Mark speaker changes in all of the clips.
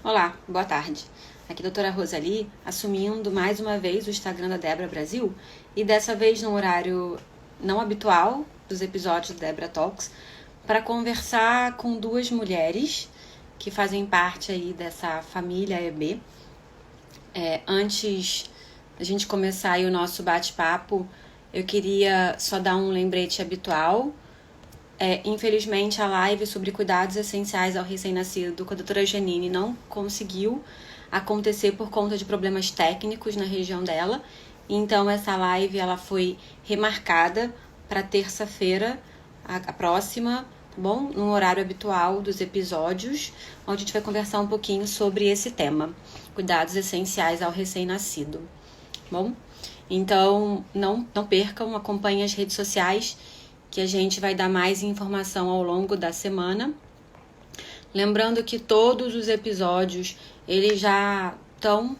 Speaker 1: Olá, boa tarde. Aqui a doutora Rosali, assumindo mais uma vez o Instagram da Debra Brasil e dessa vez no horário não habitual dos episódios da Debra Talks para conversar com duas mulheres que fazem parte aí dessa família EB. Antes da gente começar aí o nosso bate-papo, eu queria só dar um lembrete habitual. Infelizmente, a live sobre cuidados essenciais ao recém-nascido com a doutora Janine não conseguiu acontecer por conta de problemas técnicos na região dela. Então, essa live ela foi remarcada para terça-feira, a próxima, tá bom? No horário habitual dos episódios, onde a gente vai conversar um pouquinho sobre esse tema, cuidados essenciais ao recém-nascido, tá bom? Então, não percam, acompanhem as redes sociais, que a gente vai dar mais informação ao longo da semana. Lembrando que todos os episódios, eles já estão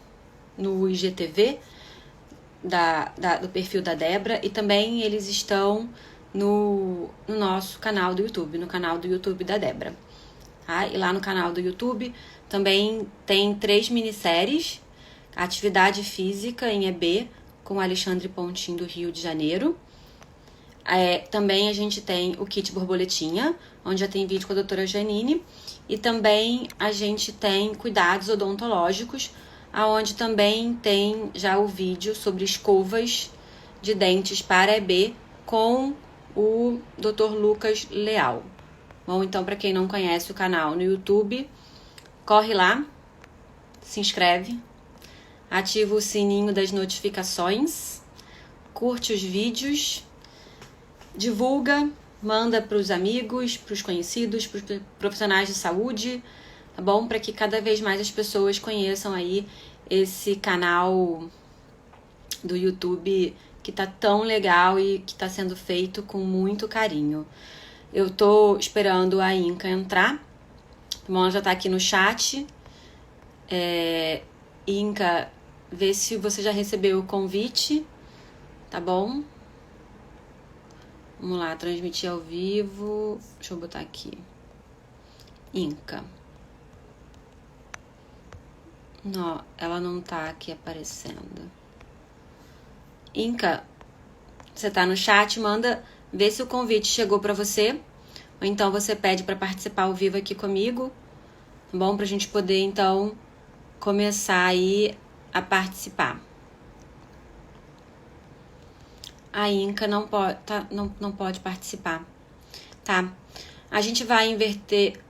Speaker 1: no IGTV do perfil da Debra e também eles estão no nosso canal do YouTube, no canal do YouTube da Debra. Tá? E lá no canal do YouTube também tem 3 minisséries, Atividade Física em EB, com Alexandre Pontin do Rio de Janeiro. Também a gente tem o kit borboletinha, onde já tem vídeo com a doutora Janine. E também a gente tem cuidados odontológicos, onde também tem já o vídeo sobre escovas de dentes para EB com o Dr. Lucas Leal. Bom, então para quem não conhece o canal no YouTube, corre lá, se inscreve, ativa o sininho das notificações, curte os vídeos, divulga, manda para os amigos, para os conhecidos, para os profissionais de saúde, tá bom? Para que cada vez mais as pessoas conheçam aí esse canal do YouTube que tá tão legal e que tá sendo feito com muito carinho. Eu tô esperando a Inca entrar, tá bom? Ela já tá aqui no chat. Inca, vê se você já recebeu o convite, tá bom? Vamos lá, transmitir ao vivo. Deixa eu botar aqui. Inca. Não, ela não tá aqui aparecendo. Inca, você tá no chat, manda ver se o convite chegou pra você. Ou então você pede pra participar ao vivo aqui comigo. Tá bom? Pra gente poder, então, começar aí a participar. A Inca não pode participar, tá? A gente vai inverter...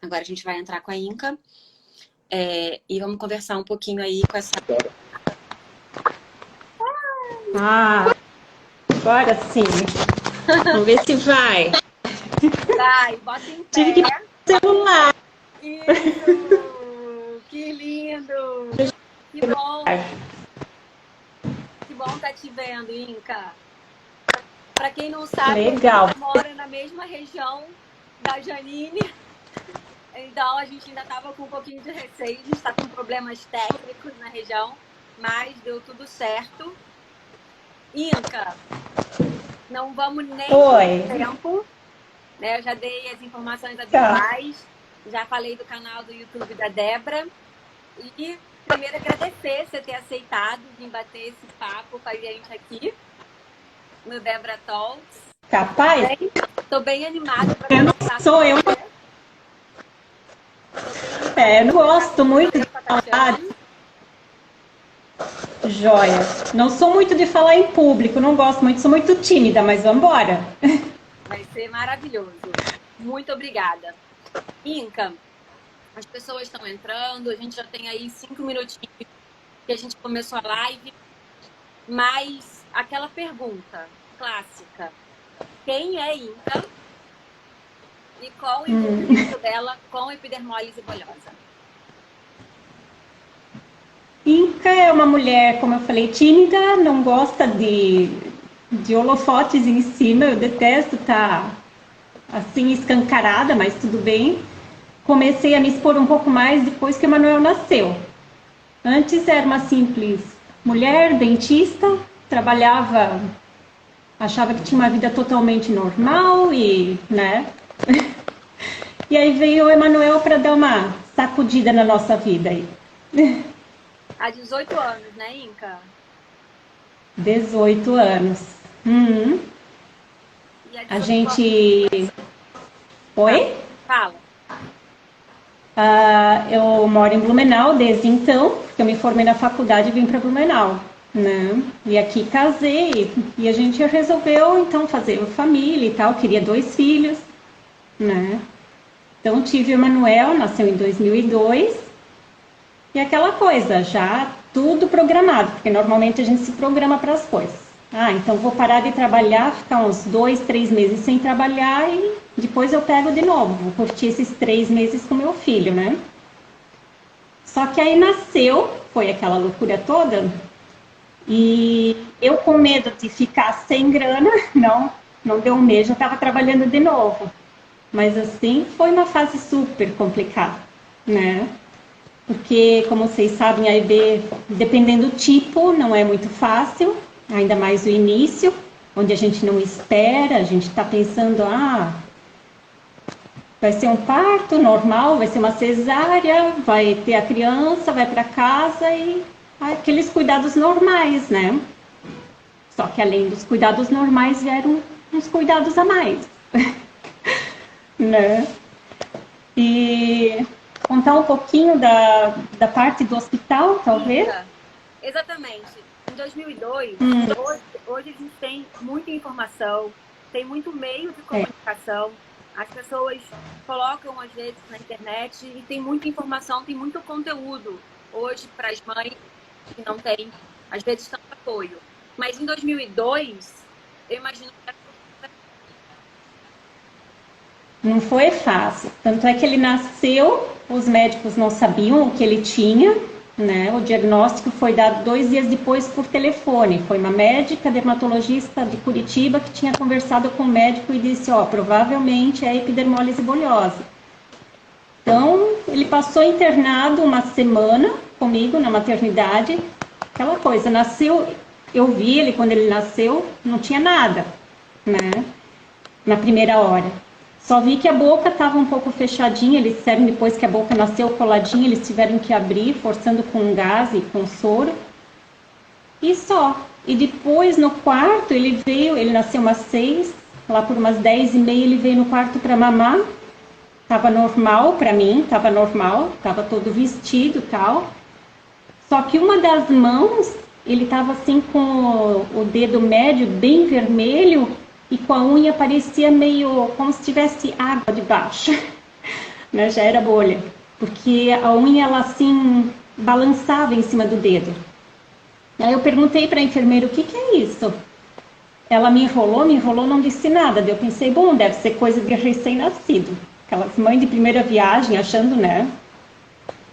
Speaker 1: Agora a gente vai entrar com a Inca e vamos conversar um pouquinho aí com essa...
Speaker 2: Agora sim. Vamos ver se vai.
Speaker 1: Vai, bota em pé.
Speaker 2: Tive que ir no celular.
Speaker 1: Isso! Que lindo! Que bom! Que bom tá te vendo, Inca. Pra quem não sabe,
Speaker 2: legal.
Speaker 1: A gente mora na mesma região da Janine. Então a gente ainda tava com um pouquinho de receio, a gente tá com problemas técnicos na região, mas deu tudo certo. Inca, não vamos nem ter tempo, né? Eu já dei as informações habituais, já falei do canal do YouTube da Debra. E primeiro agradecer você ter aceitado vir bater esse papo com a gente aqui no Debra Talks.
Speaker 2: Capaz?
Speaker 1: Tô bem animada para
Speaker 2: conversar com você. Eu não gosto muito de falar. Joia. Não sou muito de falar em público, não gosto muito, sou muito tímida, mas vamos embora.
Speaker 1: Vai ser maravilhoso. Muito obrigada. Inca, as pessoas estão entrando, a gente já tem aí 5 minutinhos que a gente começou a live, mas aquela pergunta clássica, quem é Inca e qual o envolvimento dela com epidermólise bolhosa?
Speaker 2: Inca é uma mulher, como eu falei, tímida, não gosta de holofotes em cima, eu detesto estar assim escancarada, mas tudo bem. Comecei a me expor um pouco mais depois que o Manuel nasceu. Antes era uma simples mulher, dentista, trabalhava, achava que tinha uma vida totalmente normal e, né? E aí veio o Emanuel para dar uma sacudida na nossa vida aí.
Speaker 3: Há 18 anos, né, Inca?
Speaker 2: 18 anos. Uhum.
Speaker 3: E há
Speaker 2: A
Speaker 3: 18 anos.
Speaker 2: gente. Oi?
Speaker 3: Fala.
Speaker 2: Eu moro em Blumenau desde então, porque eu me formei na faculdade e vim para Blumenau, né? E aqui casei e a gente resolveu então fazer família e tal, queria 2 filhos, né? Então tive o Emanuel, nasceu em 2002 e aquela coisa, já tudo programado, porque normalmente a gente se programa para as coisas. Então vou parar de trabalhar, ficar uns 2, 3 meses sem trabalhar e depois eu pego de novo. Vou curtir esses 3 meses com meu filho, né? Só que aí nasceu, foi aquela loucura toda, e eu com medo de ficar sem grana, não deu um mês, já estava trabalhando de novo. Mas assim, foi uma fase super complicada, né? Porque, como vocês sabem, a EB, dependendo do tipo, não é muito fácil, ainda mais o início, onde a gente não espera, a gente está pensando, vai ser um parto normal, vai ser uma cesárea, vai ter a criança, vai para casa e aqueles cuidados normais, né? Só que além dos cuidados normais vieram uns cuidados a mais, né? E contar um pouquinho da parte do hospital, talvez?
Speaker 3: Inca, exatamente. Em 2002, hoje a gente tem muita informação, tem muito meio de comunicação. As pessoas colocam, às vezes, na internet e tem muita informação, tem muito conteúdo hoje para as mães que não têm, às vezes, tanto apoio. Mas em 2002, eu imagino que
Speaker 2: Não foi fácil. Tanto é que ele nasceu, os médicos não sabiam o que ele tinha, né? O diagnóstico foi dado 2 dias depois por telefone. Foi uma médica dermatologista de Curitiba que tinha conversado com o médico e disse, provavelmente é epidermólise bulhosa. Então, ele passou internado uma semana comigo na maternidade. Aquela coisa, nasceu, eu vi ele quando ele nasceu, não tinha nada, né? Na primeira hora. Só vi que a boca estava um pouco fechadinha, eles disseram depois que a boca nasceu coladinha, eles tiveram que abrir, forçando com gás e com soro. E só. E depois no quarto ele veio, ele nasceu umas 6, lá por umas 10h30 ele veio no quarto para mamar. Tava normal para mim, tava normal, tava todo vestido e tal. Só que uma das mãos, ele tava assim com o dedo médio bem vermelho, e com a unha parecia meio como se tivesse água debaixo, né? Já era bolha, porque a unha ela assim balançava em cima do dedo. Aí eu perguntei para a enfermeira o que é isso. Ela me enrolou, não disse nada. Daí eu pensei, bom, deve ser coisa de recém-nascido, aquelas mães de primeira viagem achando, né?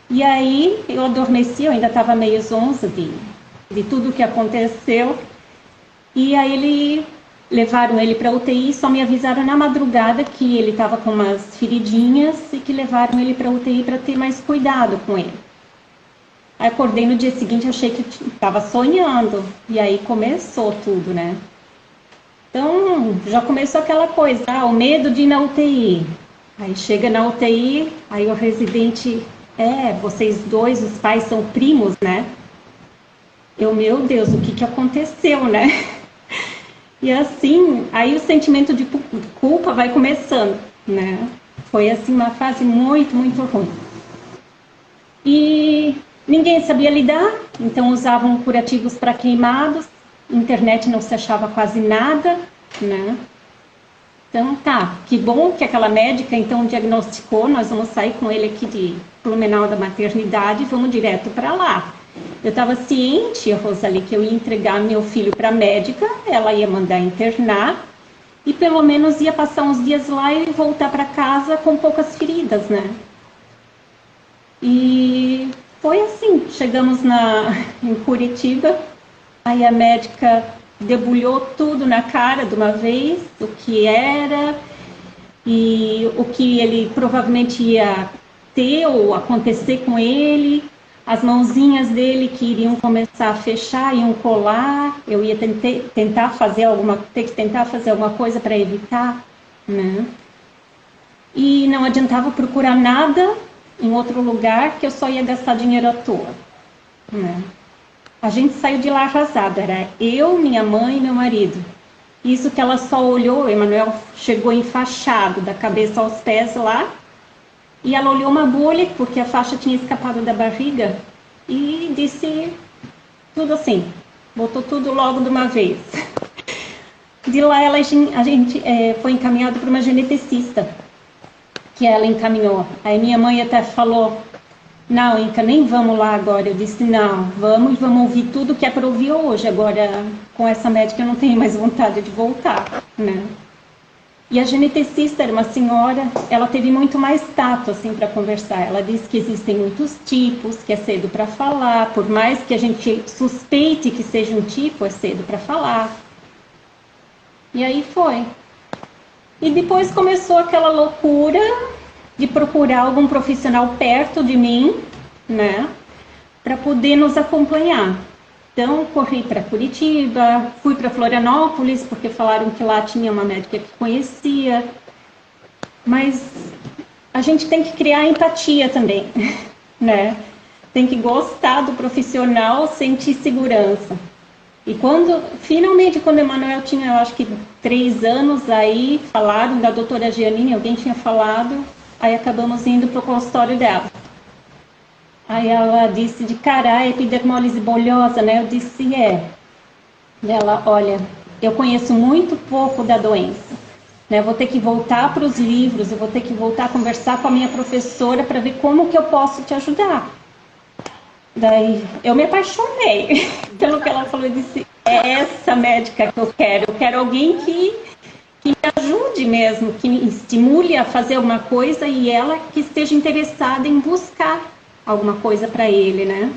Speaker 2: E aí eu adormeci, eu ainda estava meio zonza de tudo o que aconteceu. E aí levaram ele para UTI, só me avisaram na madrugada que ele estava com umas feridinhas e que levaram ele para UTI para ter mais cuidado com ele. Aí acordei no dia seguinte, achei que estava sonhando, e aí começou tudo, né? Então, já começou aquela coisa, o medo de ir na UTI. Aí chega na UTI, aí o residente, vocês dois, os pais são primos, né? Meu Deus, o que aconteceu, né? E assim, aí o sentimento de culpa vai começando, né? Foi assim uma fase muito, muito ruim. E ninguém sabia lidar, então usavam curativos para queimados, internet não se achava quase nada, né? Então que bom que aquela médica então diagnosticou, nós vamos sair com ele aqui de Blumenau da maternidade e vamos direto para lá. Eu estava ciente, Rosalie, que eu ia entregar meu filho para a médica, ela ia mandar internar e pelo menos ia passar uns dias lá e voltar para casa com poucas feridas, né? E foi assim, chegamos em Curitiba, aí a médica debulhou tudo na cara de uma vez, o que era e o que ele provavelmente ia ter ou acontecer com ele. As mãozinhas dele que iriam começar a fechar, iam colar, eu ia tentar fazer alguma coisa para evitar, né? e não adiantava procurar nada em outro lugar, que eu só ia gastar dinheiro à toa, né? A gente saiu de lá arrasado, era eu, minha mãe e meu marido. Isso que ela só olhou, Emanuel chegou enfaixado da cabeça aos pés lá, e ela olhou uma bolha, porque a faixa tinha escapado da barriga, e disse tudo assim, botou tudo logo de uma vez. De lá a gente foi encaminhado para uma geneticista, que ela encaminhou. Aí minha mãe até falou, não, Inca, nem vamos lá agora. Eu disse, não, vamos e vamos ouvir tudo que é para ouvir hoje. Agora, com essa médica, eu não tenho mais vontade de voltar, né? E a geneticista era uma senhora, ela teve muito mais tato, assim, para conversar. Ela disse que existem muitos tipos, que é cedo para falar, por mais que a gente suspeite que seja um tipo, é cedo para falar. E aí foi. E depois começou aquela loucura de procurar algum profissional perto de mim, né, para poder nos acompanhar. Então, corri para Curitiba, fui para Florianópolis, porque falaram que lá tinha uma médica que conhecia. Mas a gente tem que criar empatia também, né? Tem que gostar do profissional, sentir segurança. E finalmente, quando o Emanuel tinha, eu acho que 3 anos, aí falaram da doutora Giannini, alguém tinha falado, aí acabamos indo para o consultório dela. Aí ela disse de cara, epidermólise bolhosa, né? Eu disse, é. Ela, olha, eu conheço muito pouco da doença, né? Eu vou ter que voltar para os livros, eu vou ter que voltar a conversar com a minha professora para ver como que eu posso te ajudar. Daí eu me apaixonei pelo que ela falou, eu disse, é essa médica que eu quero alguém que me ajude mesmo, que me estimule a fazer alguma coisa e ela que esteja interessada em buscar alguma coisa para ele, né?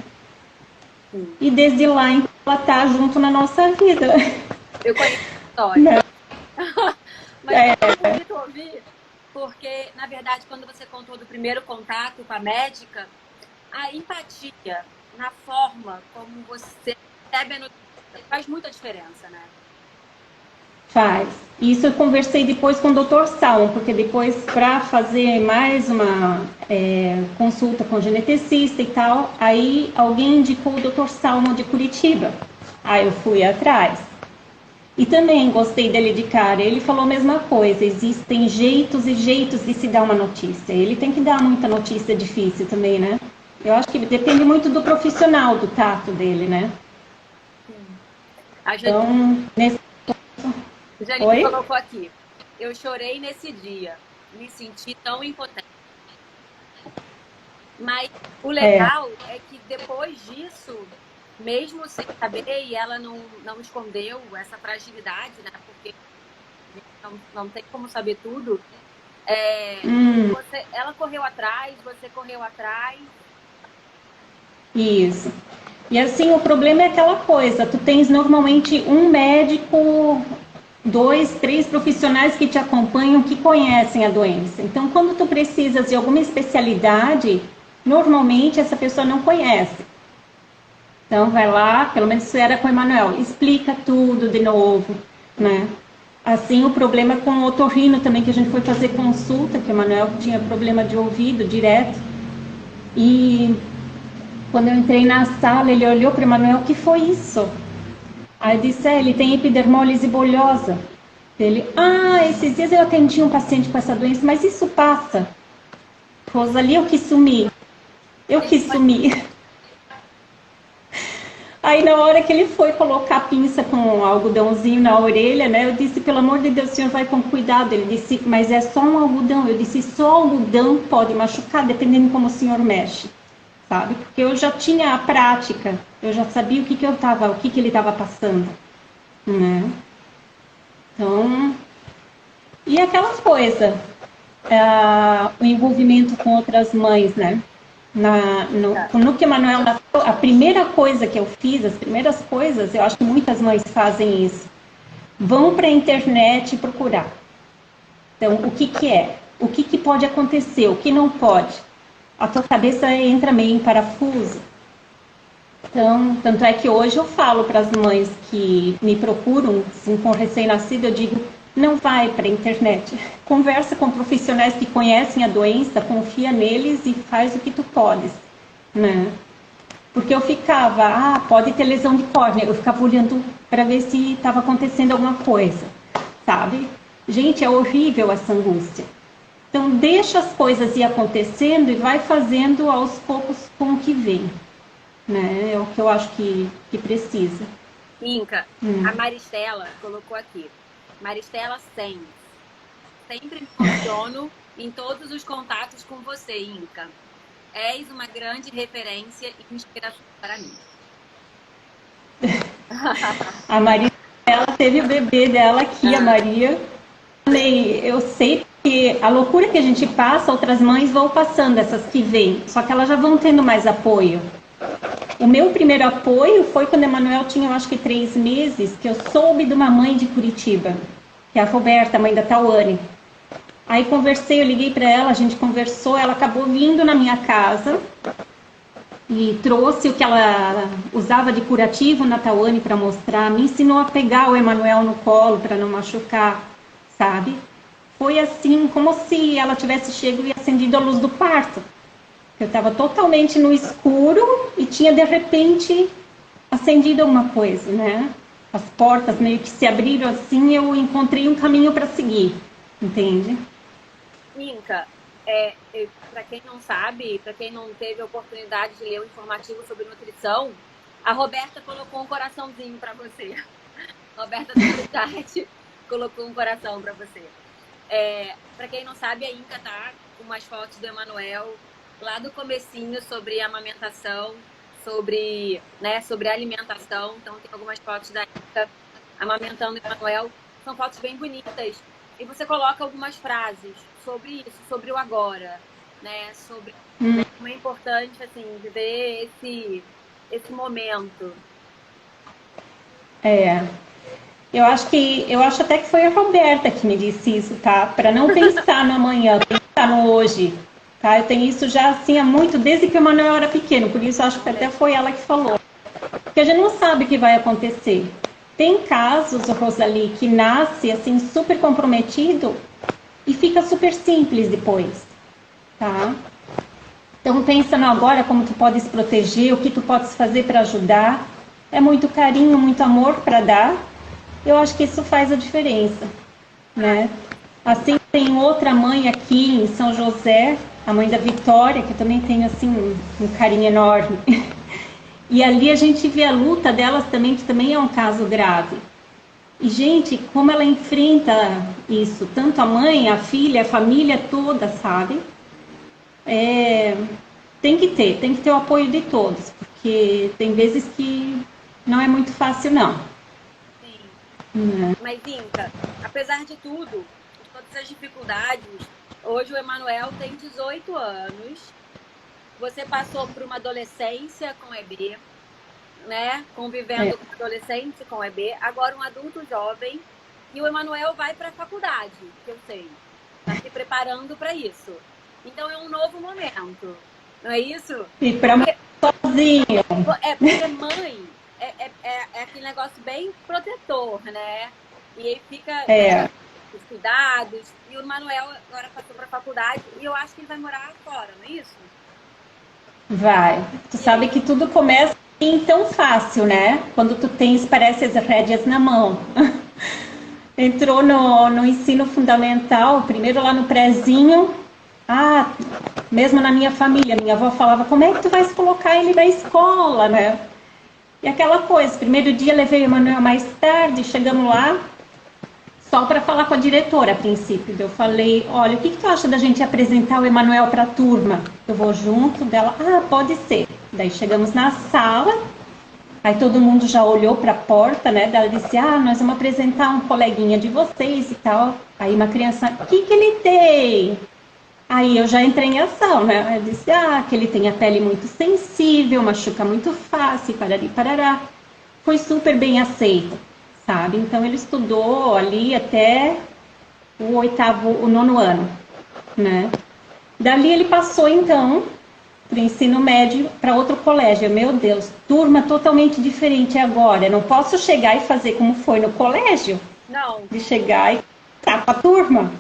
Speaker 2: E desde lá, então, ela tá junto na nossa vida.
Speaker 3: Eu conheço a história. Mas é bonito ouvir, porque, na verdade, quando você contou do primeiro contato com a médica, a empatia na forma como você recebe a notícia faz muita diferença, né?
Speaker 2: Faz. Isso eu conversei depois com o Dr. Salmo, porque depois, para fazer mais uma consulta com o geneticista e tal, aí alguém indicou o Dr. Salmo de Curitiba. Aí eu fui atrás. E também gostei dele de cara. Ele falou a mesma coisa. Existem jeitos e jeitos de se dar uma notícia. Ele tem que dar muita notícia difícil também, né? Eu acho que depende muito do profissional, do tato dele, né? Então, nesse...
Speaker 3: Janine colocou aqui. Eu chorei nesse dia. Me senti tão impotente. Mas o legal é que depois disso, mesmo sem saber, e ela não escondeu essa fragilidade, né? Porque não tem como saber tudo. Ela correu atrás, você correu atrás.
Speaker 2: Isso. E assim, o problema é aquela coisa, tu tens normalmente um médico, 2, 3 profissionais que te acompanham, que conhecem a doença. Então, quando tu precisas de alguma especialidade, normalmente essa pessoa não conhece. Então, vai lá, pelo menos isso era com o Emanuel, explica tudo de novo, né? Assim, o problema com o otorrino também, que a gente foi fazer consulta, que o Emanuel tinha problema de ouvido direto. E quando eu entrei na sala, ele olhou para o Emanuel, o que foi isso? Aí eu disse, ele tem epidermólise bolhosa. Ele, esses dias eu atendi um paciente com essa doença, mas isso passa. Rosali, eu quis sumir. Aí na hora que ele foi colocar a pinça com um algodãozinho na orelha, né? Eu disse, pelo amor de Deus, o senhor vai com cuidado. Ele disse, mas é só um algodão. Eu disse, só algodão pode machucar, dependendo como o senhor mexe. Sabe? Porque eu já tinha a prática, eu já sabia o que ele estava passando, né? Então, e aquela coisa, o envolvimento com outras mães, né? No que o Emanuel nasceu, a primeira coisa que eu fiz, as primeiras coisas, eu acho que muitas mães fazem isso, vão para a internet procurar. Então, o que é? O que pode acontecer? O que não pode? A tua cabeça entra meio em parafuso. Então, tanto é que hoje eu falo para as mães que me procuram, assim, com recém-nascido, eu digo, não vai para a internet. Conversa com profissionais que conhecem a doença, confia neles e faz o que tu podes, né? Porque eu ficava, pode ter lesão de córnea, eu ficava olhando para ver se estava acontecendo alguma coisa, sabe? Gente, é horrível essa angústia. Então, deixa as coisas ir acontecendo e vai fazendo aos poucos com o que vem, né? É o que eu acho que precisa.
Speaker 3: Inca, a Maristela colocou aqui. Maristela Sens. Sempre me emociono em todos os contatos com você, Inca. És uma grande referência e inspiração para mim.
Speaker 2: A Maria, ela teve o bebê dela aqui, a Maria. Eu sei que a loucura que a gente passa, outras mães vão passando, essas que vêm. Só que elas já vão tendo mais apoio. O meu primeiro apoio foi quando a Emanuel tinha, eu acho que 3 meses, que eu soube de uma mãe de Curitiba, que é a Roberta, mãe da Tawane. Aí conversei, eu liguei para ela, a gente conversou, ela acabou vindo na minha casa e trouxe o que ela usava de curativo na Tawane para mostrar, me ensinou a pegar o Emanuel no colo para não machucar, sabe? Foi assim, como se ela tivesse chegado e acendido a luz do parto. Eu estava totalmente no escuro e tinha de repente acendido alguma coisa, né? As portas meio que se abriram assim, eu encontrei um caminho para seguir, entende?
Speaker 3: Inca, para quem não sabe, para quem não teve a oportunidade de ler o informativo sobre nutrição, a Roberta colocou um coraçãozinho para você. Roberta do chat colocou um coração para você. Para quem não sabe, a Inca tá com umas fotos do Emanuel lá do comecinho sobre amamentação, sobre alimentação. Então tem algumas fotos da Inca amamentando o Emanuel. São fotos bem bonitas. E você coloca algumas frases sobre isso, sobre o agora, né? Sobre como é importante, assim, viver esse momento.
Speaker 2: Eu acho até que foi a Roberta que me disse isso, tá? Para não pensar no amanhã, pensar no hoje, tá? Eu tenho isso já assim há muito, desde que o Emanuel era pequeno, por isso acho que até foi ela que falou. Porque a gente não sabe o que vai acontecer. Tem casos, Rosalie, que nasce assim super comprometido e fica super simples depois, tá? Então pensa no agora, como tu podes proteger, o que tu podes fazer para ajudar. É muito carinho, muito amor para dar. Eu acho que isso faz a diferença, né? Assim, tem outra mãe aqui em São José, a mãe da Vitória, que eu também tenho assim um carinho enorme. E ali a gente vê a luta delas também, que também é um caso grave. E, gente, como ela enfrenta isso, tanto a mãe, a filha, a família toda, sabe? Tem que ter o apoio de todos, porque tem vezes que não é muito fácil, não.
Speaker 3: Sim. Mas, Inca, apesar de tudo, de todas as dificuldades, hoje o Emanuel tem 18 anos. Você passou por uma adolescência com EB, né? Convivendo com adolescente com EB, agora um adulto jovem, e o Emanuel vai para a faculdade, que eu sei, está se preparando para isso. Então é um novo momento, não é isso?
Speaker 2: E para mãe sozinho.
Speaker 3: Porque mãe é aquele negócio bem protetor, né? E aí fica os cuidados. E o Emanuel agora passou para a faculdade e eu acho que ele vai morar fora, não é isso?
Speaker 2: Vai. Tu sabe que tudo começa assim tão fácil, né? Quando tu tens, parece, as rédeas na mão. Entrou no ensino fundamental, primeiro lá no prézinho. Mesmo na minha família, minha avó falava, como é que tu vais colocar ele na escola, né? E aquela coisa, primeiro dia levei o Emanuel mais tarde, chegamos lá, só para falar com a diretora a princípio. Eu falei, olha, o que tu acha da gente apresentar o Emanuel para a turma? Eu vou junto dela, pode ser. Daí chegamos na sala, aí todo mundo já olhou para a porta, né? Ela disse, nós vamos apresentar um coleguinha de vocês e tal. Aí uma criança, o que ele tem? Aí eu já entrei em ação, né? Eu disse, que ele tem a pele muito sensível, machuca muito fácil, parari, parará. Foi super bem aceito, sabe? Então ele estudou ali até o 9º ano, né? Dali ele passou, então, para o ensino médio, para outro colégio. Meu Deus, turma totalmente diferente agora. Eu não posso chegar e fazer como foi no colégio.
Speaker 3: Não.
Speaker 2: De chegar e tá com a turma.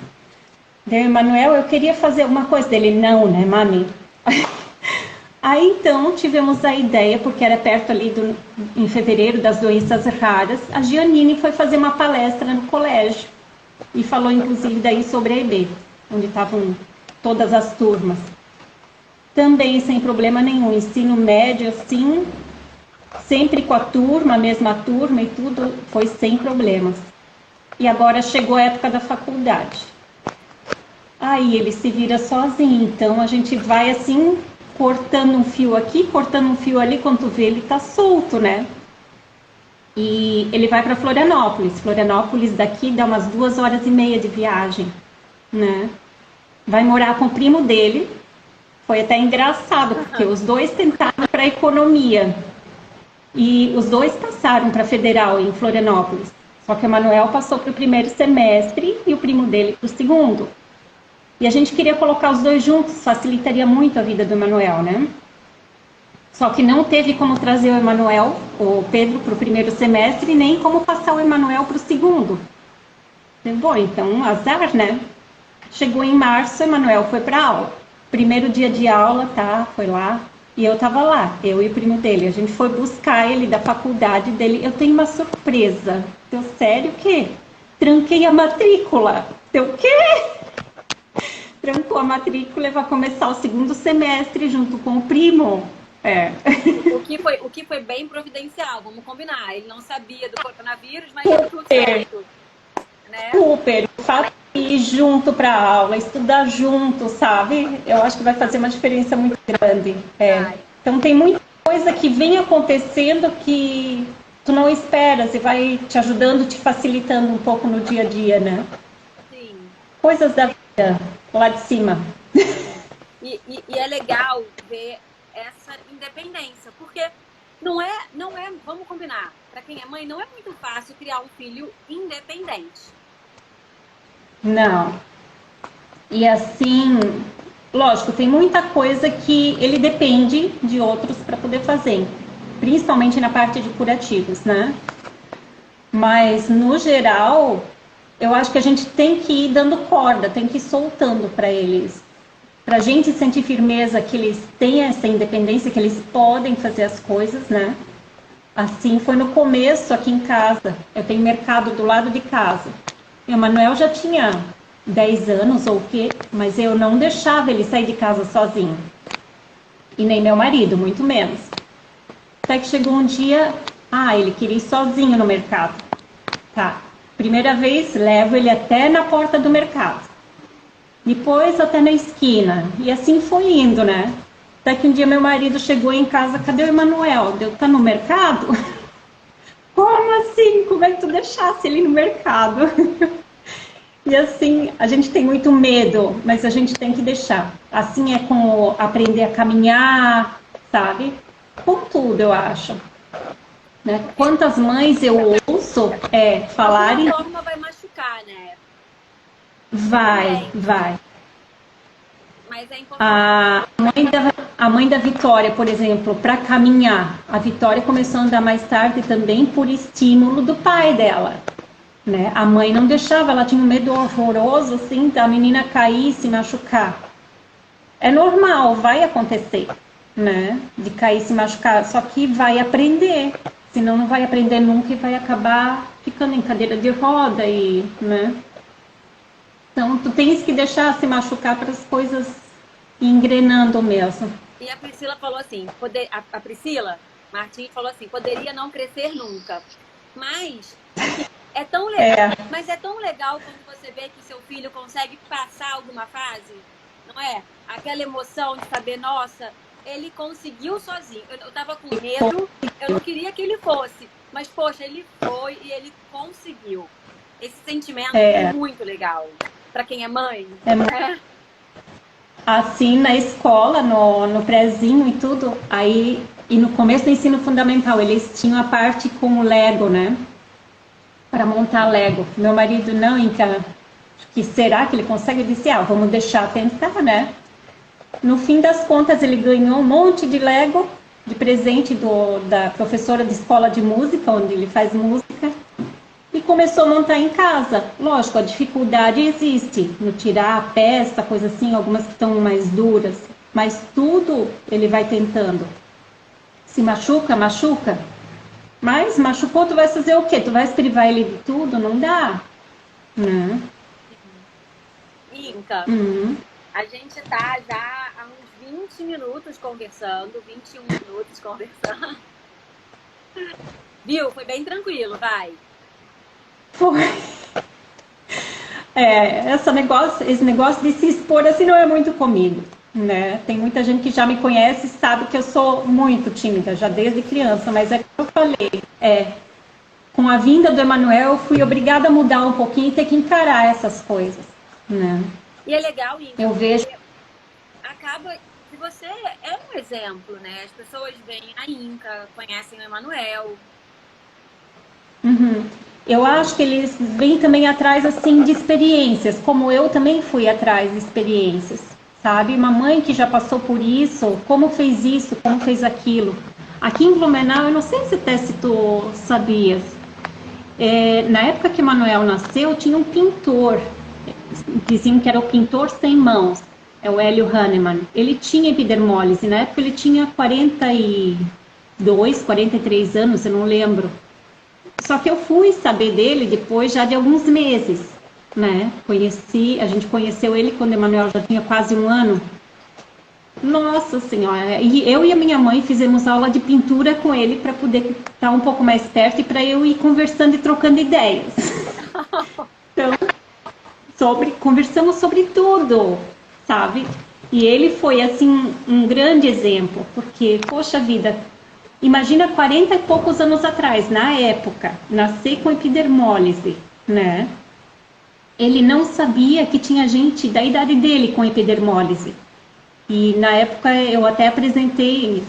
Speaker 2: Daí o Emanuel, eu queria fazer alguma coisa dele. Não, né, mami? Aí então tivemos a ideia, porque era perto ali em fevereiro das doenças raras, a Giannini foi fazer uma palestra no colégio e falou inclusive daí sobre a EB, onde estavam todas as turmas. Também sem problema nenhum, ensino médio assim, sempre com a turma, a mesma turma e tudo, foi sem problemas. E agora chegou a época da faculdade. Aí ele se vira sozinho, então a gente vai assim, cortando um fio aqui, cortando um fio ali, quando tu vê ele tá solto, né? E ele vai para Florianópolis. Florianópolis daqui dá umas 2h30 de viagem, né? Vai morar com o primo dele. Foi até engraçado, porque os dois tentaram para economia. E os dois passaram para federal em Florianópolis. Só que o Emanuel passou para o primeiro semestre e o primo dele para o segundo. E a gente queria colocar os dois juntos, facilitaria muito a vida do Emanuel, né? Só que não teve como trazer o Emanuel, o Pedro, para o primeiro semestre, nem como passar o Emanuel para o segundo. Bom, então, azar, né? Chegou em março, o Emanuel foi para aula. Primeiro dia de aula, tá? Foi lá. E eu tava lá, eu e o primo dele. A gente foi buscar ele da faculdade dele. Eu tenho uma surpresa. Deu sério o quê? Tranquei a matrícula. Deu o quê? Trancou a matrícula e vai começar o segundo semestre junto com o primo. É.
Speaker 3: O que foi bem providencial, vamos combinar. Ele não sabia do coronavírus, mas deu tudo certo. Né?
Speaker 2: Super. O fato de ir junto para a aula, estudar junto, sabe? Eu acho que vai fazer uma diferença muito grande. É. Então tem muita coisa que vem acontecendo que tu não esperas e vai te ajudando, te facilitando um pouco no dia a dia, né?
Speaker 3: Sim.
Speaker 2: Coisas da vida, lá de cima.
Speaker 3: E é legal ver essa independência, porque não é, vamos combinar, para quem é mãe, não é muito fácil criar um filho independente.
Speaker 2: Não. E assim, lógico, tem muita coisa que ele depende de outros para poder fazer, principalmente na parte de curativos, né? Mas, no geral, eu acho que a gente tem que ir dando corda, tem que ir soltando para eles. Para a gente sentir firmeza que eles têm essa independência, que eles podem fazer as coisas, né? Assim foi no começo aqui em casa. Eu tenho mercado do lado de casa. E o Manuel já tinha 10 anos ou o quê, mas eu não deixava ele sair de casa sozinho. E nem meu marido, muito menos. Até que chegou um dia, ele queria ir sozinho no mercado. Tá, primeira vez, levo ele até na porta do mercado. Depois até na esquina. E assim foi indo, né? Até que um dia meu marido chegou em casa, cadê o Emanuel? Tá no mercado? Como assim? Como é que tu deixasse ele no mercado? E assim, a gente tem muito medo, mas a gente tem que deixar. Assim é como aprender a caminhar, sabe? Com tudo, eu acho. Né? Quantas mães eu ouço falarem...
Speaker 3: De alguma forma vai machucar, né?
Speaker 2: Vai.
Speaker 3: Mas é importante.
Speaker 2: A mãe da Vitória, por exemplo, para caminhar, a Vitória começou a andar mais tarde também por estímulo do pai dela. Né? A mãe não deixava, ela tinha um medo horroroso assim, da menina cair e se machucar. É normal, vai acontecer, né? De cair e se machucar, só que vai aprender. Senão não vai aprender nunca e vai acabar ficando em cadeira de roda né? Então, tu tens que deixar se machucar para as coisas ir engrenando mesmo.
Speaker 3: E a Priscila falou assim, a Priscila Martins falou assim, poderia não crescer nunca. Mas é tão legal, mas é tão legal quando você vê que seu filho consegue passar alguma fase, não é? Aquela emoção de saber, nossa, ele conseguiu sozinho. Eu tava com medo, eu não queria que ele fosse, mas poxa, ele foi e ele conseguiu. Esse sentimento é muito legal. Para quem é mãe.
Speaker 2: Assim, na escola, no prézinho e tudo, aí, e no começo do ensino fundamental, eles tinham a parte com o Lego, né? Para montar Lego. Meu marido, não, Inca, que será que ele consegue? Eu disse, vamos deixar tentar, né? No fim das contas, ele ganhou um monte de Lego, de presente da professora de escola de música, onde ele faz música. E começou a montar em casa. Lógico, a dificuldade existe no tirar a peça, coisa assim, algumas que estão mais duras, mas tudo ele vai tentando. Se machuca, machuca. Mas machucou, tu vai fazer o quê? Tu vai privar ele de tudo? Não dá. Né?
Speaker 3: Inca, a gente tá já há uns 20 minutos conversando, 21 minutos conversando. Viu? Foi bem tranquilo, vai.
Speaker 2: Foi. Esse negócio de se expor assim não é muito comigo, né? Tem muita gente que já me conhece e sabe que eu sou muito tímida, já desde criança, mas é como eu falei, com a vinda do Emanuel eu fui obrigada a mudar um pouquinho e ter que encarar essas coisas, né?
Speaker 3: E é legal, Inca,
Speaker 2: eu vejo...
Speaker 3: acaba que você é um exemplo, né? As pessoas veem a Inca, conhecem o Emanuel.
Speaker 2: Eu acho que eles vêm também atrás, assim, de experiências, como eu também fui atrás de experiências, sabe? Uma mãe que já passou por isso, como fez aquilo. Aqui em Blumenau, eu não sei se tu sabias, na época que Manuel nasceu, tinha um pintor, diziam que era o pintor sem mãos, é o Hélio Hahnemann. Ele tinha epidermólise, na época ele tinha 42, 43 anos, eu não lembro. Só que eu fui saber dele depois já de alguns meses, né? A gente conheceu ele quando o Emanuel já tinha quase 1 ano. Nossa Senhora, e eu e a minha mãe fizemos aula de pintura com ele para poder estar um pouco mais perto e para eu ir conversando e trocando ideias. Então, conversamos sobre tudo, sabe? E ele foi, assim, um grande exemplo, porque, poxa vida, imagina 40 e poucos anos atrás, na época, nascer com epidermólise, né? Ele não sabia que tinha gente da idade dele com epidermólise. E na época eu até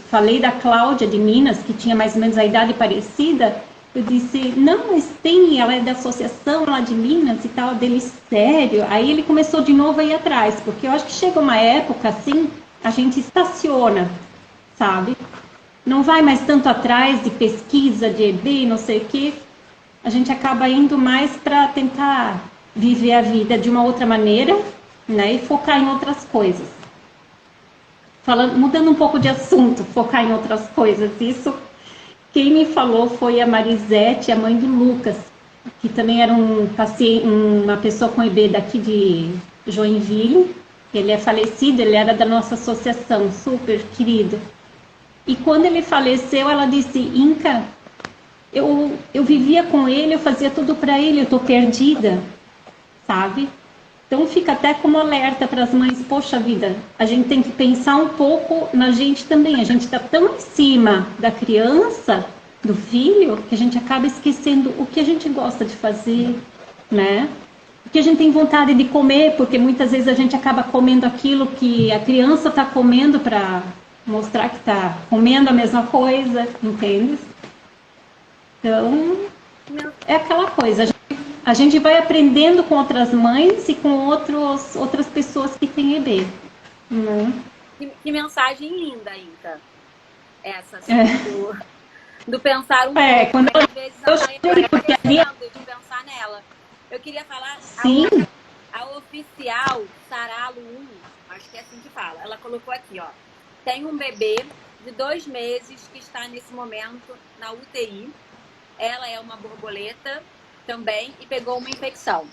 Speaker 2: falei da Cláudia de Minas, que tinha mais ou menos a idade parecida. Eu disse, não, mas ela é da associação lá de Minas e tal, dele, sério. Aí ele começou de novo a ir atrás, porque eu acho que chega uma época assim, a gente estaciona, sabe? Não vai mais tanto atrás de pesquisa, de EB, não sei o quê. A gente acaba indo mais para tentar viver a vida de uma outra maneira, né? E focar em outras coisas. Mudando um pouco de assunto, focar em outras coisas. Isso, quem me falou foi a Marisete, a mãe do Lucas, que também era uma pessoa com EB daqui de Joinville. Ele é falecido, ele era da nossa associação, super querido. E quando ele faleceu, ela disse, Inca, eu vivia com ele, eu fazia tudo para ele, eu tô perdida, sabe? Então fica até como alerta para as mães, poxa vida, a gente tem que pensar um pouco na gente também. A gente está tão em cima da criança, do filho, que a gente acaba esquecendo o que a gente gosta de fazer, né? O que a gente tem vontade de comer, porque muitas vezes a gente acaba comendo aquilo que a criança está comendo para mostrar que está comendo a mesma coisa, entende? Então, é aquela coisa. A gente vai aprendendo com outras mães e com outras pessoas que têm EB.
Speaker 3: Que mensagem linda, Inca. Essa, assim, do pensar um pouco.
Speaker 2: Quando
Speaker 3: às vezes a mãe de pensar nela. Eu queria falar, a oficial Saralu 1, acho que é assim que fala, ela colocou aqui, ó. Tem um bebê de 2 meses que está nesse momento na UTI. Ela é uma borboleta também e pegou uma infecção.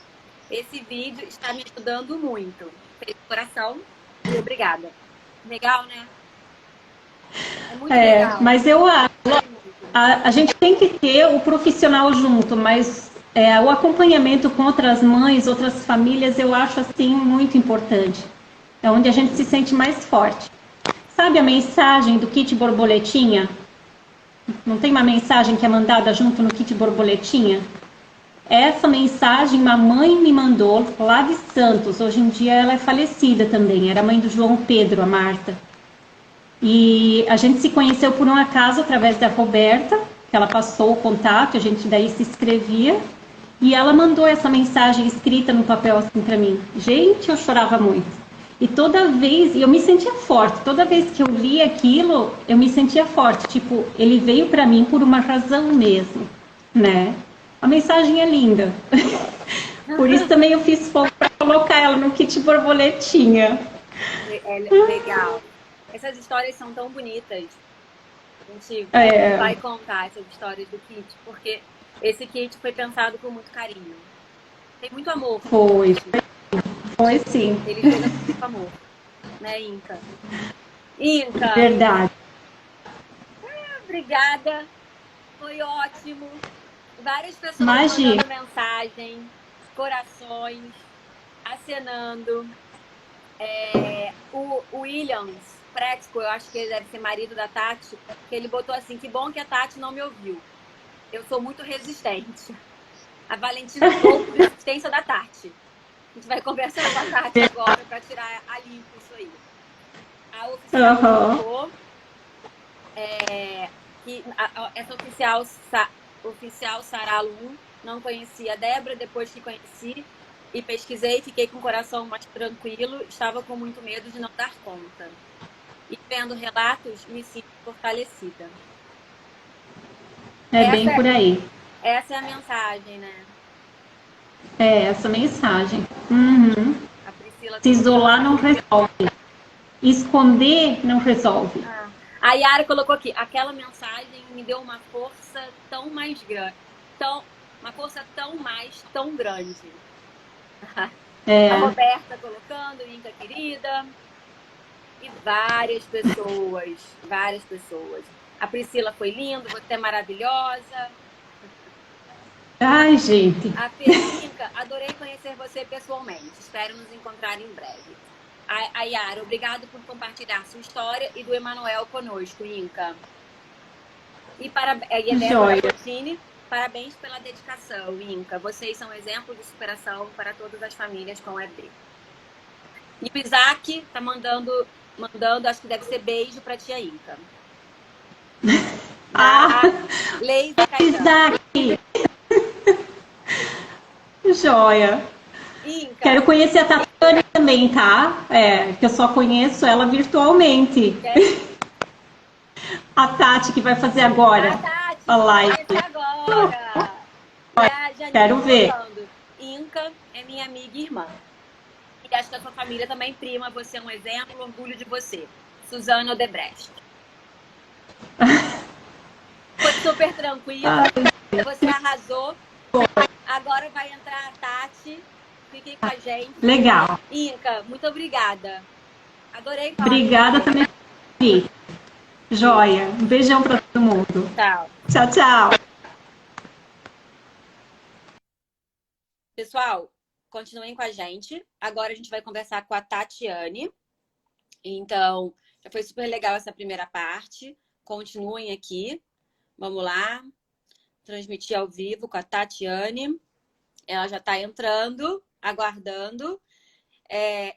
Speaker 3: Esse vídeo está me ajudando muito. Feliz coração e obrigada. Legal, né? É muito legal.
Speaker 2: Mas eu acho, a gente tem que ter o profissional junto, mas o acompanhamento com outras mães, outras famílias, eu acho assim muito importante. É onde a gente se sente mais forte. Sabe a mensagem do kit borboletinha? Não tem uma mensagem que é mandada junto no kit borboletinha? Essa mensagem uma mãe me mandou lá de Santos. Hoje em dia ela é falecida também. Era mãe do João Pedro, a Marta. E a gente se conheceu por um acaso através da Roberta, que ela passou o contato, a gente daí se escrevia. E ela mandou essa mensagem escrita no papel assim para mim. Gente, eu chorava muito. E toda vez, eu me sentia forte, toda vez que eu li aquilo, eu me sentia forte, tipo, ele veio para mim por uma razão mesmo, né? A mensagem é linda. Por isso também eu fiz fogo para colocar ela no kit borboletinha.
Speaker 3: É legal. Essas histórias são tão bonitas. A gente vai contar essas histórias do kit, porque esse kit foi pensado com muito carinho. Tem muito amor.
Speaker 2: Foi sim.
Speaker 3: Ele fez com muito amor, né, Inca? Inca,
Speaker 2: Verdade.
Speaker 3: obrigada. Foi ótimo. Várias pessoas
Speaker 2: Imagina.
Speaker 3: mandando mensagem, corações, acenando. O Williams Prético, eu acho que ele deve ser marido da Tati, que ele botou assim: que bom que a Tati não me ouviu. Eu sou muito resistente. A Valentina é um pouco de resistência da Tati. A gente vai conversar com a Tati agora para tirar a limpo isso aí. A oficial colocou que essa oficial Saralu não conhecia a Débora, depois que conheci e pesquisei, fiquei com o coração mais tranquilo, estava com muito medo de não dar conta. E vendo relatos, me sinto fortalecida.
Speaker 2: Bem por aí.
Speaker 3: Essa é a mensagem, né?
Speaker 2: Essa mensagem. Uhum.
Speaker 3: A Priscila
Speaker 2: Se isolar não resolve. Esconder não resolve.
Speaker 3: A Yara colocou aqui: aquela mensagem me deu uma força tão mais grande. Uma força tão grande. A Roberta colocando, Inca querida. E várias pessoas. A Priscila foi linda, você é maravilhosa.
Speaker 2: Ai, gente.
Speaker 3: A Inca, adorei conhecer você pessoalmente. Espero nos encontrar em breve. A Yara, obrigado por compartilhar sua história e do Emanuel conosco, Inca. E a Débora Bottini, parabéns pela dedicação, Inca. Vocês são exemplo de superação para todas as famílias com EB. E o Isaac tá mandando, acho que deve ser beijo para tia Inca. Leise Caetano.
Speaker 2: Isaac! Joia!
Speaker 3: Inca.
Speaker 2: Quero conhecer a Tatiane também, tá? Que eu só conheço ela virtualmente. A Tati, que vai fazer agora.
Speaker 3: A Tati,
Speaker 2: a live.
Speaker 3: Vai fazer agora.
Speaker 2: Quero ver.
Speaker 3: Inca é minha amiga e irmã. E acho que a sua família também prima. Você é um exemplo, orgulho de você. Suzana Odebrecht. Foi super tranquila. Você arrasou. Agora vai entrar a Tati. Fiquem com a gente.
Speaker 2: Legal.
Speaker 3: Inca, muito obrigada. Adorei falar.
Speaker 2: Obrigada também. Joia. Um beijão para todo mundo.
Speaker 3: Tchau.
Speaker 2: Tchau, tchau.
Speaker 3: Pessoal, continuem com a gente. Agora a gente vai conversar com a Tatiane. Então, já foi super legal essa primeira parte. Continuem aqui. Vamos lá. Transmitir ao vivo com a Tatiane. Ela já está entrando, aguardando.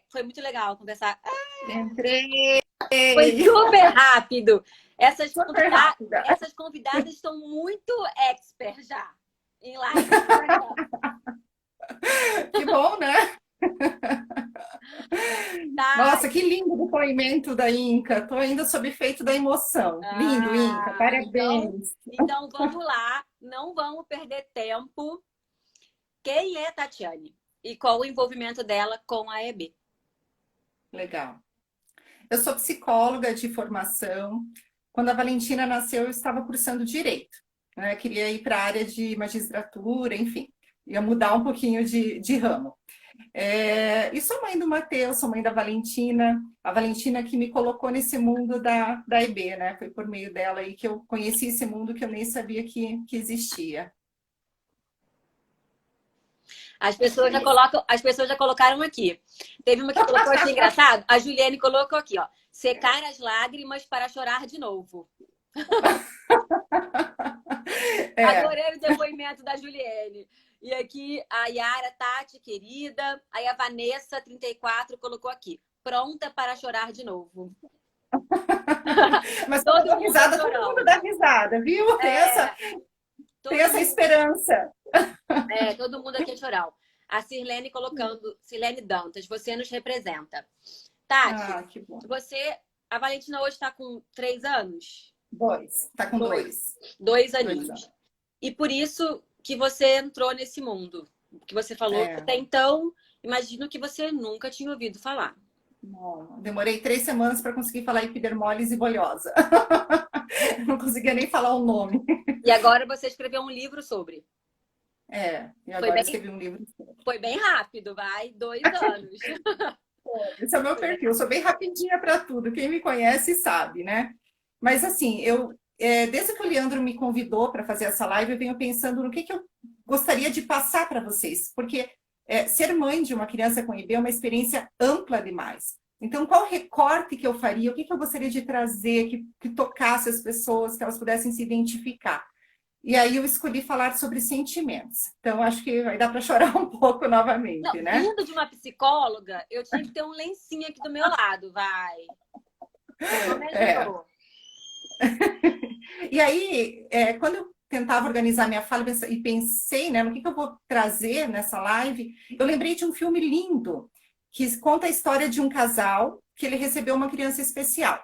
Speaker 3: Foi muito legal conversar.
Speaker 4: Entrei!
Speaker 3: Foi super rápido. Essas convidadas estão muito expert já em live.
Speaker 4: Que bom, né?
Speaker 3: Tá.
Speaker 4: Nossa, que lindo o depoimento da Inca. Estou ainda sob efeito da emoção. Lindo, Inca. Parabéns.
Speaker 3: Então vamos lá. Não vamos perder tempo. Quem é Tatiane? E qual o envolvimento dela com a EB?
Speaker 4: Legal. Eu sou psicóloga de formação. Quando a Valentina nasceu, eu estava cursando Direito. Né? Queria ir para a área de magistratura, enfim. Ia mudar um pouquinho de ramo. E sou mãe do Matheus, sou mãe da Valentina. A Valentina que me colocou nesse mundo da EB, né? Foi por meio dela aí que eu conheci esse mundo que eu nem sabia que existia.
Speaker 3: As pessoas já colocaram aqui. Teve uma que colocou assim, engraçado. A Juliane colocou aqui, ó. Secar as lágrimas para chorar de novo. Adorei o depoimento da Juliane. E aqui a Yara, Tati, querida. Aí a Vanessa, 34, colocou aqui. Pronta para chorar de novo.
Speaker 4: Mas todo mundo dá risada, viu? Tem essa esperança.
Speaker 3: Todo mundo aqui é choral. A Sirlene colocando, Sirlene Dantas, você nos representa. Tati,
Speaker 4: que bom.
Speaker 3: A Valentina hoje está com 3 anos?
Speaker 4: 2. Está com 2.
Speaker 3: 2 aninhos. E por isso
Speaker 1: que você entrou nesse mundo? Que você falou
Speaker 4: É.
Speaker 1: até então, imagino que você nunca tinha ouvido falar.
Speaker 4: Não, demorei 3 semanas para conseguir falar epidermólise bolhosa. Não conseguia nem falar o nome.
Speaker 1: E agora você escreveu um livro sobre.
Speaker 4: E
Speaker 1: Foi
Speaker 4: agora
Speaker 1: bem,
Speaker 4: escrevi um livro.
Speaker 1: foi bem rápido, vai 2 anos.
Speaker 4: Esse é o meu perfil, eu sou bem rapidinha para tudo. Quem me conhece sabe, né? Mas assim, desde que o Leandro me convidou para fazer essa live, eu venho pensando no que eu gostaria de passar para vocês, porque ser mãe de uma criança com IB é uma experiência ampla demais. Então, qual recorte que eu faria? O que eu gostaria de trazer que tocasse as pessoas, que elas pudessem se identificar? E aí eu escolhi falar sobre sentimentos. Então, acho que vai dar para chorar um pouco novamente,
Speaker 1: Não,
Speaker 4: né?
Speaker 1: vindo de uma psicóloga, eu tinha que ter um lencinho aqui do meu lado, vai. Não me ajudou.
Speaker 4: E aí, quando eu tentava organizar minha fala e pensei, né, no que eu vou trazer nessa live, eu lembrei de um filme lindo que conta a história de um casal que ele recebeu uma criança especial.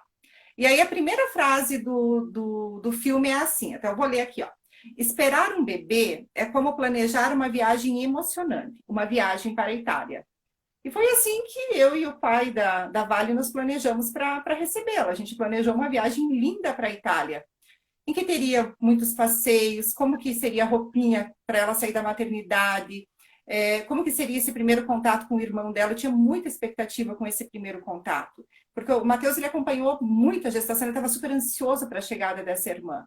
Speaker 4: E aí a primeira frase do filme é assim, até eu vou ler aqui, ó. Esperar um bebê é como planejar uma viagem emocionante, uma viagem para a Itália. E foi assim que eu e o pai da Vale nos planejamos para recebê-la. A gente planejou uma viagem linda para a Itália, em que teria muitos passeios, como que seria a roupinha para ela sair da maternidade, como que seria esse primeiro contato com o irmão dela. Eu tinha muita expectativa com esse primeiro contato, porque o Matheus ele acompanhou muito a gestação, ele estava super ansioso para a chegada dessa irmã.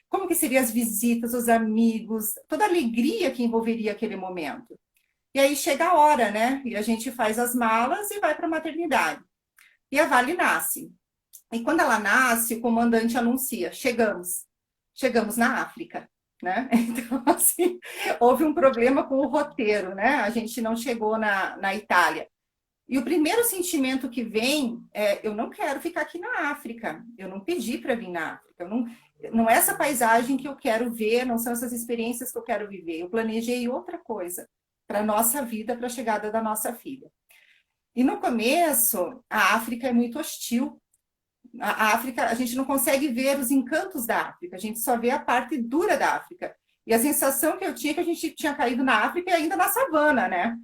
Speaker 4: Como que seriam as visitas, os amigos, toda a alegria que envolveria aquele momento. E aí chega a hora, né? E a gente faz as malas e vai para a maternidade. E a Vale nasce. E quando ela nasce, o comandante anuncia, chegamos na África, né? Então, assim, houve um problema com o roteiro, né? A gente não chegou na Itália. E o primeiro sentimento que vem é, eu não quero ficar aqui na África, eu não pedi para vir na África, não é essa paisagem que eu quero ver, não são essas experiências que eu quero viver, eu planejei outra coisa para a nossa vida, para a chegada da nossa filha. E no começo, a África é muito hostil. A África, a gente não consegue ver os encantos da África, a gente só vê a parte dura da África. E a sensação que eu tinha é que a gente tinha caído na África e ainda na savana, né?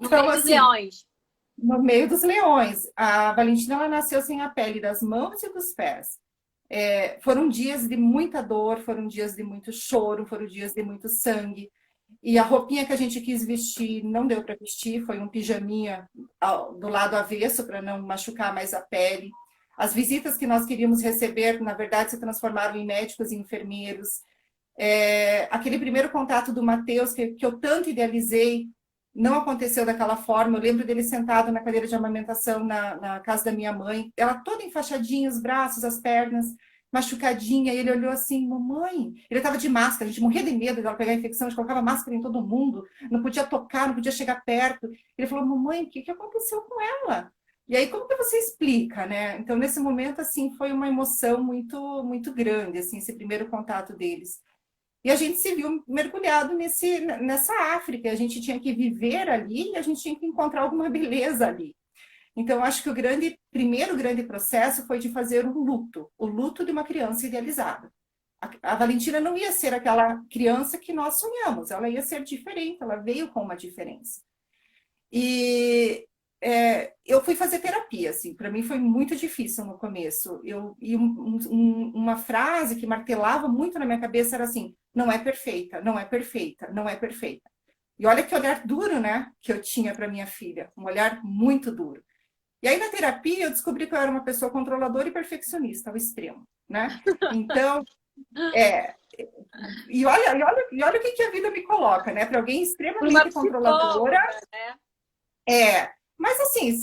Speaker 1: No meio dos leões.
Speaker 4: No meio dos leões. A Valentina ela nasceu sem a pele das mãos e dos pés. Foram dias de muita dor, foram dias de muito choro, foram dias de muito sangue. E a roupinha que a gente quis vestir não deu para vestir, foi um pijaminha do lado avesso para não machucar mais a pele. As visitas que nós queríamos receber, na verdade, se transformaram em médicos e enfermeiros. Aquele primeiro contato do Matheus, que eu tanto idealizei, não aconteceu daquela forma. Eu lembro dele sentado na cadeira de amamentação na casa da minha mãe, ela toda enfaixadinha, os braços, as pernas, machucadinha, e ele olhou assim, mamãe, ele estava de máscara, a gente morria de medo dela pegar a infecção, a gente colocava máscara em todo mundo, não podia tocar, não podia chegar perto. Ele falou, mamãe, o que aconteceu com ela? E aí, como que você explica, né? Então, nesse momento, assim, foi uma emoção muito, muito grande, assim, esse primeiro contato deles. E a gente se viu mergulhado nessa África, a gente tinha que viver ali e a gente tinha que encontrar alguma beleza ali. Então, acho que o primeiro grande processo foi de fazer o luto de uma criança idealizada. A Valentina não ia ser aquela criança que nós sonhamos, ela ia ser diferente, ela veio com uma diferença. E eu fui fazer terapia, assim, para mim foi muito difícil no começo. Uma frase que martelava muito na minha cabeça era assim, não é perfeita, não é perfeita, não é perfeita. E olha que olhar duro, né, que eu tinha para minha filha, um olhar muito duro. E aí, na terapia, eu descobri que eu era uma pessoa controladora e perfeccionista, ao extremo, né? Então, e olha o que a vida me coloca, né? Para alguém extremamente controladora.
Speaker 1: Né?
Speaker 4: Mas assim,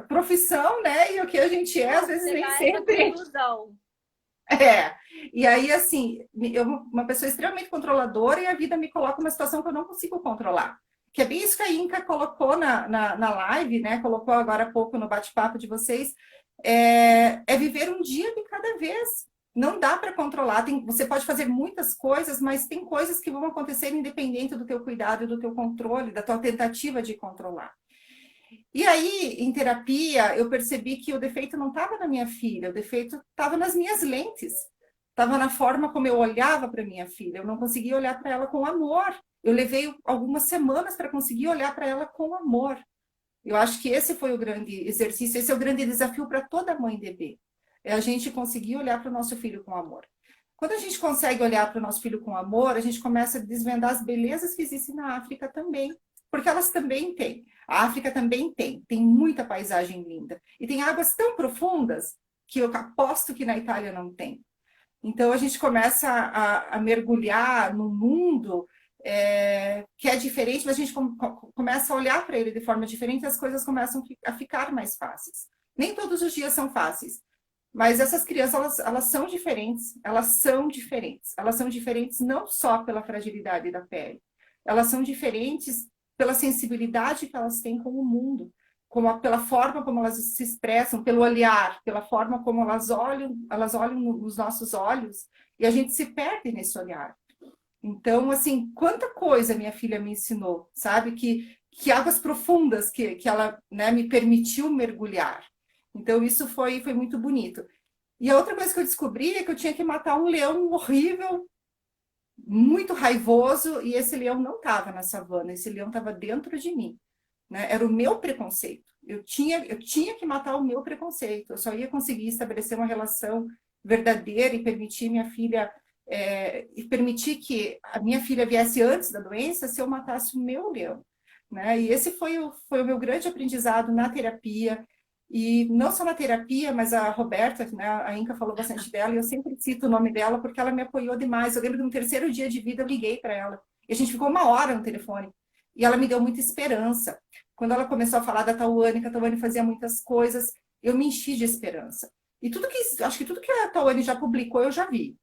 Speaker 4: profissão, né? E o que a gente às vezes nem sempre. E aí, assim, uma pessoa extremamente controladora e a vida me coloca uma situação que eu não consigo controlar. Que é bem isso que a Inca colocou na live, né? Colocou agora há pouco no bate-papo de vocês. É viver um dia de cada vez. Não dá para controlar. Você pode fazer muitas coisas, mas tem coisas que vão acontecer independente do teu cuidado e do teu controle, da tua tentativa de controlar. E aí, em terapia, eu percebi que o defeito não estava na minha filha, o defeito estava nas minhas lentes. estava na forma como eu olhava para minha filha. Eu não conseguia olhar para ela com amor. Eu levei algumas semanas para conseguir olhar para ela com amor. Eu acho que esse foi o grande exercício, esse é o grande desafio para toda mãe de bebê. É a gente conseguir olhar para o nosso filho com amor. Quando a gente consegue olhar para o nosso filho com amor, a gente começa a desvendar as belezas que existem na África também, porque elas também têm. A África também tem muita paisagem linda. E tem águas tão profundas que eu aposto que na Itália não tem. Então a gente começa a mergulhar no mundo que é diferente, mas a gente começa a olhar para ele de forma diferente e as coisas começam a ficar mais fáceis. Nem todos os dias são fáceis, mas essas crianças, elas são diferentes, elas são diferentes. Elas são diferentes não só pela fragilidade da pele, elas são diferentes pela sensibilidade que elas têm com o mundo, pela forma como elas se expressam, pelo olhar, pela forma como elas olham nos nossos olhos, e a gente se perde nesse olhar. Então, assim, quanta coisa minha filha me ensinou, sabe? Que águas profundas que ela, né, me permitiu mergulhar. Então, isso foi muito bonito. E a outra coisa que eu descobri é que eu tinha que matar um leão horrível, muito raivoso, e esse leão não estava na savana, esse leão estava dentro de mim, né? Era o meu preconceito. Eu tinha que matar o meu preconceito. Eu só ia conseguir estabelecer uma relação verdadeira e permitir minha filha e permitir que a minha filha viesse antes da doença se eu matasse o meu leão, né? E esse foi o meu grande aprendizado na terapia. E não só na terapia, mas a Roberta, né, a Inca falou bastante dela, e eu sempre cito o nome dela porque ela me apoiou demais. Eu lembro que no terceiro dia de vida eu liguei para ela, e a gente ficou 1 hora no telefone, e ela me deu muita esperança. Quando ela começou a falar da Tawane, que a Tawane fazia muitas coisas, eu me enchi de esperança. E acho que tudo que a Tawane já publicou, eu já vi.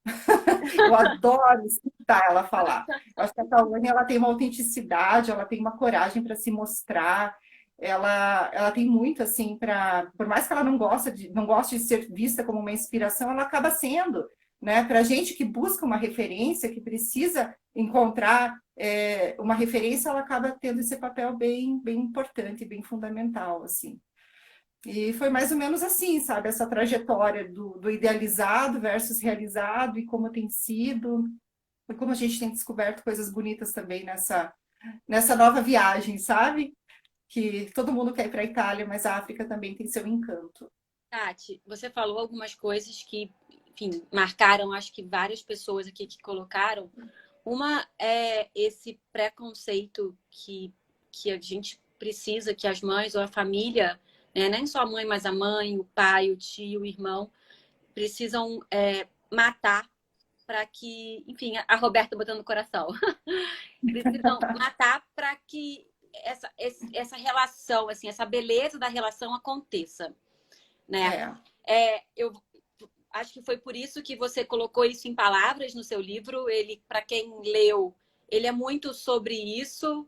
Speaker 4: Eu adoro escutar ela falar. Eu acho que a Tawane, ela tem uma autenticidade, ela tem uma coragem para se mostrar. Ela tem muito, assim, por mais que ela não goste de ser vista como uma inspiração, ela acaba sendo, né? Para a gente que busca uma referência, que precisa encontrar uma referência, ela acaba tendo esse papel bem, bem importante, bem fundamental, assim. E foi mais ou menos assim, sabe? Essa trajetória do idealizado versus realizado e como tem sido, e como a gente tem descoberto coisas bonitas também nessa nova viagem, sabe? Que todo mundo quer ir para a Itália, mas a África também tem seu encanto.
Speaker 1: Tati, você falou algumas coisas que, enfim, marcaram, acho que várias pessoas aqui que colocaram. Uma é esse preconceito que a gente precisa, que as mães ou a família, né, nem só a mãe, mas a mãe, o pai, o tio, o irmão, precisam matar para que, enfim, a Roberta botando no coração, precisam matar para que essa relação, assim, essa beleza da relação aconteça, né? Eu acho que foi por isso que você colocou isso em palavras no seu livro. Ele, para quem leu, ele é muito sobre isso,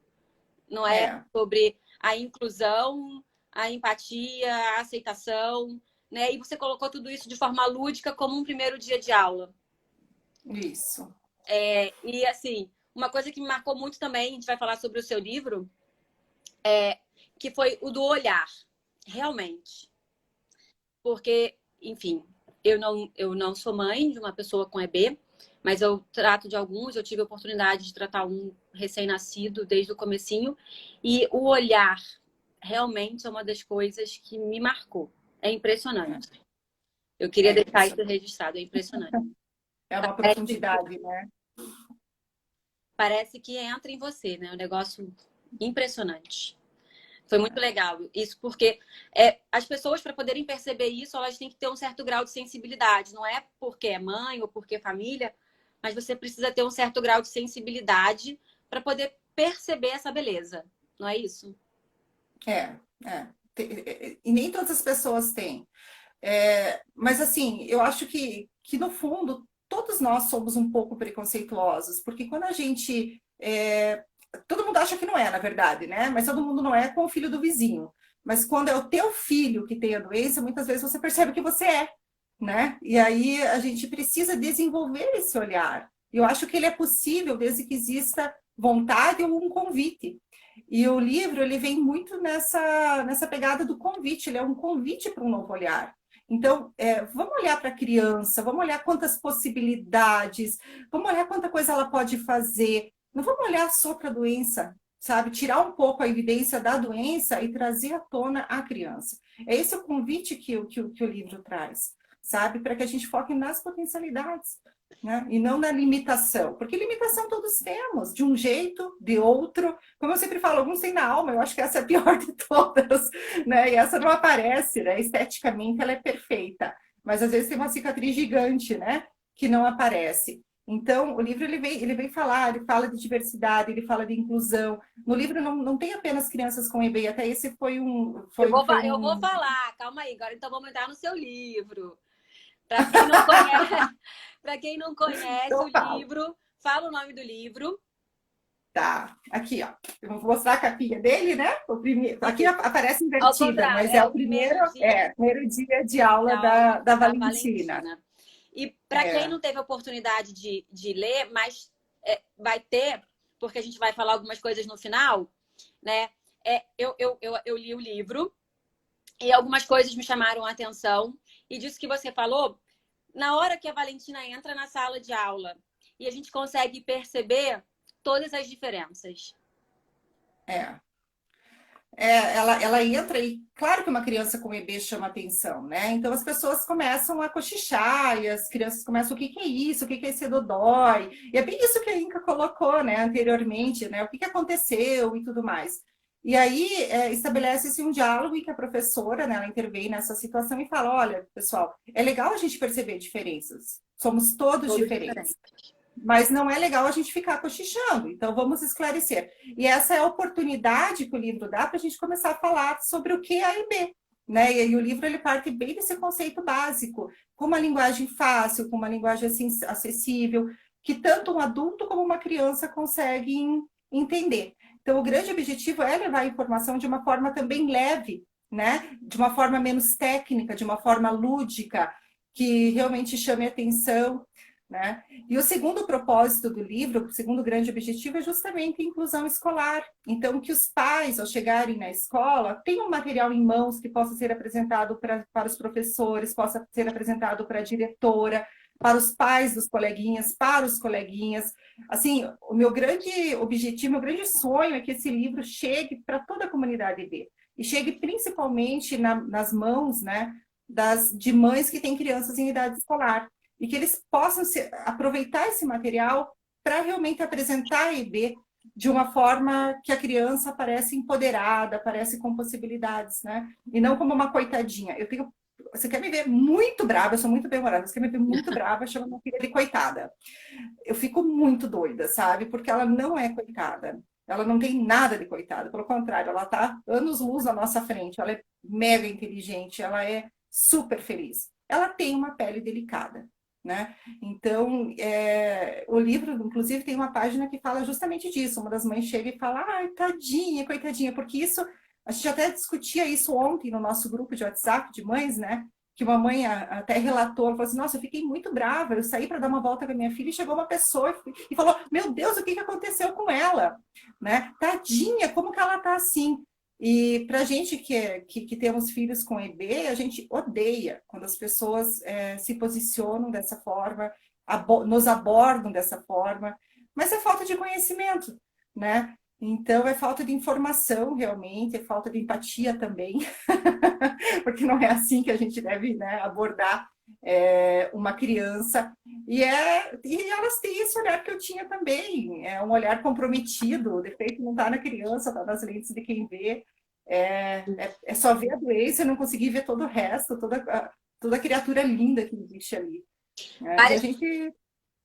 Speaker 1: não é? Sobre a inclusão, a empatia, a aceitação, né? E você colocou tudo isso de forma lúdica como um primeiro dia de aula.
Speaker 4: Isso.
Speaker 1: E assim, uma coisa que me marcou muito também, a gente vai falar sobre o seu livro, que foi o do olhar, realmente. Porque, enfim, eu não sou mãe de uma pessoa com EB, mas eu trato de alguns, eu tive a oportunidade de tratar um recém-nascido desde o comecinho, e o olhar realmente é uma das coisas que me marcou. É impressionante. Eu queria deixar isso registrado, é impressionante.
Speaker 4: É uma profundidade, né?
Speaker 1: Parece que entra em você, né? Um negócio impressionante. Foi muito legal isso, porque as pessoas, para poderem perceber isso, elas têm que ter um certo grau de sensibilidade. Não é porque é mãe ou porque é família, mas você precisa ter um certo grau de sensibilidade para poder perceber essa beleza. Não é isso?
Speaker 4: E nem todas as pessoas têm. Mas, assim, eu acho que no fundo, todos nós somos um pouco preconceituosos, porque quando a gente... todo mundo acha que não é, na verdade, né? Mas todo mundo não é com o filho do vizinho. Mas quando é o teu filho que tem a doença, muitas vezes você percebe que você é, né? E aí a gente precisa desenvolver esse olhar. Eu acho que ele é possível desde que exista vontade ou um convite. E o livro, ele vem muito nessa pegada do convite. Ele é um convite para um novo olhar. Então, vamos olhar para a criança, vamos olhar quantas possibilidades, vamos olhar quanta coisa ela pode fazer. Não vamos olhar só para a doença, sabe? Tirar um pouco a evidência da doença e trazer à tona a criança. É esse o convite que o livro traz, sabe? Para que a gente foque nas potencialidades, né? E não na limitação. Porque limitação todos temos, de um jeito, de outro. Como eu sempre falo, alguns têm na alma, eu acho que essa é a pior de todas, né? E essa não aparece, né? Esteticamente ela é perfeita, mas às vezes tem uma cicatriz gigante, né? Que não aparece. Então, o livro ele vem falar, ele fala de diversidade, ele fala de inclusão. No livro não tem apenas crianças com EB, até esse foi um...
Speaker 3: Eu vou falar, calma aí, agora então vamos entrar no seu livro. Para quem não conhece, para quem não conhece
Speaker 4: então,
Speaker 3: o livro, fala o nome do livro.
Speaker 4: Tá, aqui, ó. Eu vou mostrar a capinha dele, né? O primeiro, aqui aparece invertida, mas é o primeiro dia de aula da Valentina.
Speaker 3: E para quem não teve a oportunidade de ler, mas vai ter, porque a gente vai falar algumas coisas no final, né? Eu li o livro e algumas coisas me chamaram a atenção. E disso que você falou, na hora que a Valentina entra na sala de aula e a gente consegue perceber todas as diferenças.
Speaker 4: Ela entra e, claro que uma criança com EB chama atenção, né? Então as pessoas começam a cochichar e as crianças começam, o que é isso? O que é esse dodói? E é bem isso que a Inca colocou, né, anteriormente, né? O que aconteceu e tudo mais. E aí estabelece-se um diálogo em que a professora, né, ela intervém nessa situação e fala, olha, pessoal, é legal a gente perceber diferenças. Somos todos diferentes. Mas não é legal a gente ficar cochichando, então vamos esclarecer. E essa é a oportunidade que o livro dá para a gente começar a falar sobre o que é A e B, né? E o livro ele parte bem desse conceito básico, com uma linguagem fácil, com uma linguagem assim, acessível, que tanto um adulto como uma criança conseguem entender. Então, o grande objetivo é levar a informação de uma forma também leve, né? De uma forma menos técnica, de uma forma lúdica, que realmente chame atenção, né? E o segundo propósito do livro, o segundo grande objetivo é justamente a inclusão escolar. Então, que os pais, ao chegarem na escola, tenham um material em mãos que possa ser apresentado para os professores, possa ser apresentado para a diretora, para os pais dos coleguinhas, para os coleguinhas. Assim, o meu grande objetivo, meu grande sonho é que esse livro chegue para toda a comunidade EB. E chegue principalmente nas mãos, né, de mães que têm crianças em idade escolar. E que eles possam aproveitar esse material para realmente apresentar a EB de uma forma que a criança parece empoderada, parece com possibilidades, né? E não como uma coitadinha. Você quer me ver muito brava, eu sou muito bem-humorada, você quer me ver muito brava, chama minha filha de coitada. Eu fico muito doida, sabe? Porque ela não é coitada. Ela não tem nada de coitada. Pelo contrário, ela está anos-luz à nossa frente. Ela é mega inteligente, ela é super feliz. Ela tem uma pele delicada, né? Então, o livro, inclusive, tem uma página que fala justamente disso. Uma das mães chega e fala, ai, tadinha, coitadinha, porque isso, a gente até discutia isso ontem no nosso grupo de WhatsApp de mães, né? Que uma mãe até relatou, ela falou assim, nossa, eu fiquei muito brava, eu saí para dar uma volta com a minha filha e chegou uma pessoa e falou, meu Deus, o que aconteceu com ela? Né? Tadinha, como que ela tá assim? E para a gente que temos filhos com EB, a gente odeia quando as pessoas se posicionam dessa forma, nos abordam dessa forma, mas é falta de conhecimento, né? Então, é falta de informação, realmente, é falta de empatia também, porque não é assim que a gente deve, né, abordar uma criança. E elas têm esse olhar que eu tinha também, é um olhar comprometido, o defeito não está na criança, está nas lentes de quem vê. É só ver a doença e não conseguir ver todo o resto, toda a criatura linda que existe ali. E a gente...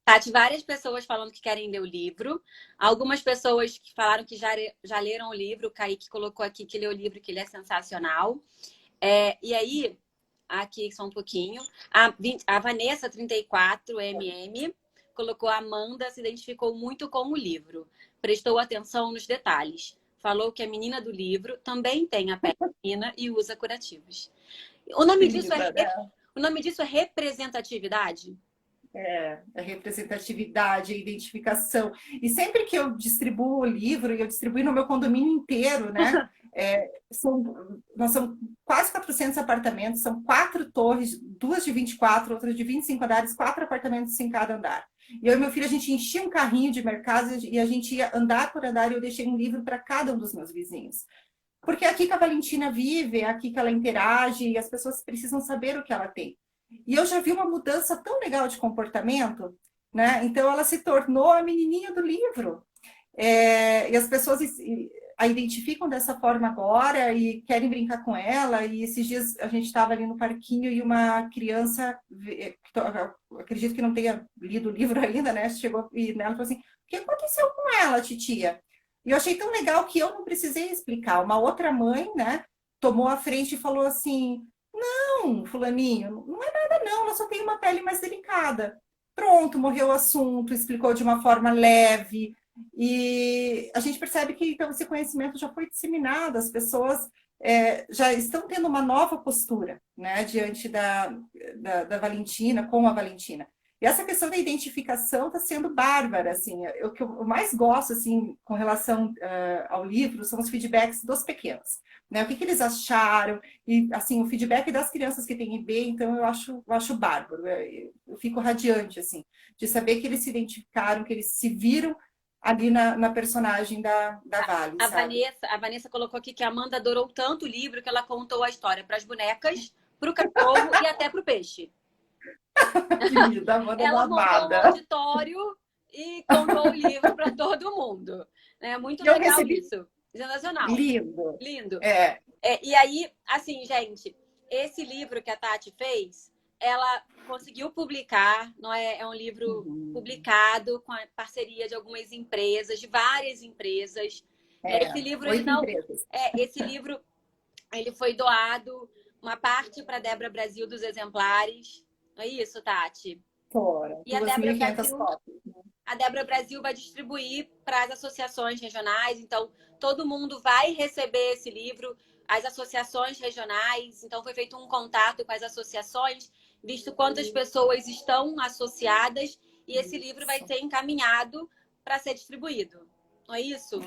Speaker 3: Tati, várias pessoas falando que querem ler o livro. Algumas pessoas que falaram que já leram o livro. O Kaique colocou aqui que leu o livro, que ele é sensacional. E aí, aqui só um pouquinho. A Vanessa, 34MM, colocou a Amanda, se identificou muito com o livro. Prestou atenção nos detalhes. Falou que a menina do livro também tem a pele fina e usa curativos. O nome disso é representatividade?
Speaker 4: A representatividade, a identificação. E sempre que eu distribuo o livro, e eu distribuí no meu condomínio inteiro, né? Nós somos quase 400 apartamentos, são 4 torres, 2 de 24, outras de 25 andares, 4 apartamentos em cada andar. E eu e meu filho, a gente enchia um carrinho de mercado e a gente ia andar por andar e eu deixei um livro para cada um dos meus vizinhos. Porque é aqui que a Valentina vive, é aqui que ela interage e as pessoas precisam saber o que ela tem. E eu já vi uma mudança tão legal de comportamento, né? Então ela se tornou a menininha do livro. E as pessoas a identificam dessa forma agora e querem brincar com ela. E esses dias a gente estava ali no parquinho e uma criança, acredito que não tenha lido o livro ainda, né? Chegou e ela falou assim: o que aconteceu com ela, titia? E eu achei tão legal que eu não precisei explicar. Uma outra mãe, né, tomou a frente e falou assim: não, fulaninho, não é nada não, ela só tem uma pele mais delicada. Pronto, morreu o assunto, explicou de uma forma leve. E a gente percebe que então esse conhecimento já foi disseminado, as pessoas já estão tendo uma nova postura, né, diante da Valentina, com a Valentina. E essa questão da identificação está sendo bárbara, assim. O que eu mais gosto, assim, com relação ao livro, são os feedbacks dos pequenos, né? O que eles acharam, e, assim, o feedback das crianças que têm IB, então eu acho bárbaro. Eu fico radiante, assim, de saber que eles se identificaram, que eles se viram ali na personagem da Vale, sabe?
Speaker 1: A Vanessa colocou aqui que a Amanda adorou tanto o livro que ela contou a história para as bonecas, para o cachorro e até para o peixe.
Speaker 4: Querida, Amanda
Speaker 1: ela montou
Speaker 4: amada.
Speaker 1: um auditório e contou o livro para todo mundo. É muito legal isso. Sensacional.
Speaker 4: Lindo.
Speaker 1: Lindo.
Speaker 4: E
Speaker 1: aí, assim, gente, esse livro que a Tati fez, ela conseguiu publicar, não é? É um livro publicado com a parceria de algumas empresas, de várias empresas. Esse livro, esse livro, ele foi doado, uma parte para a Débora Brasil dos exemplares. Não é isso, Tati?
Speaker 4: Fora.
Speaker 1: E a Débora Brasil vai distribuir para as associações regionais. Então, todo mundo vai receber esse livro, as associações regionais. Então, foi feito um contato com as associações, visto quantas pessoas estão associadas. E esse livro vai ser encaminhado para ser distribuído. Não é isso?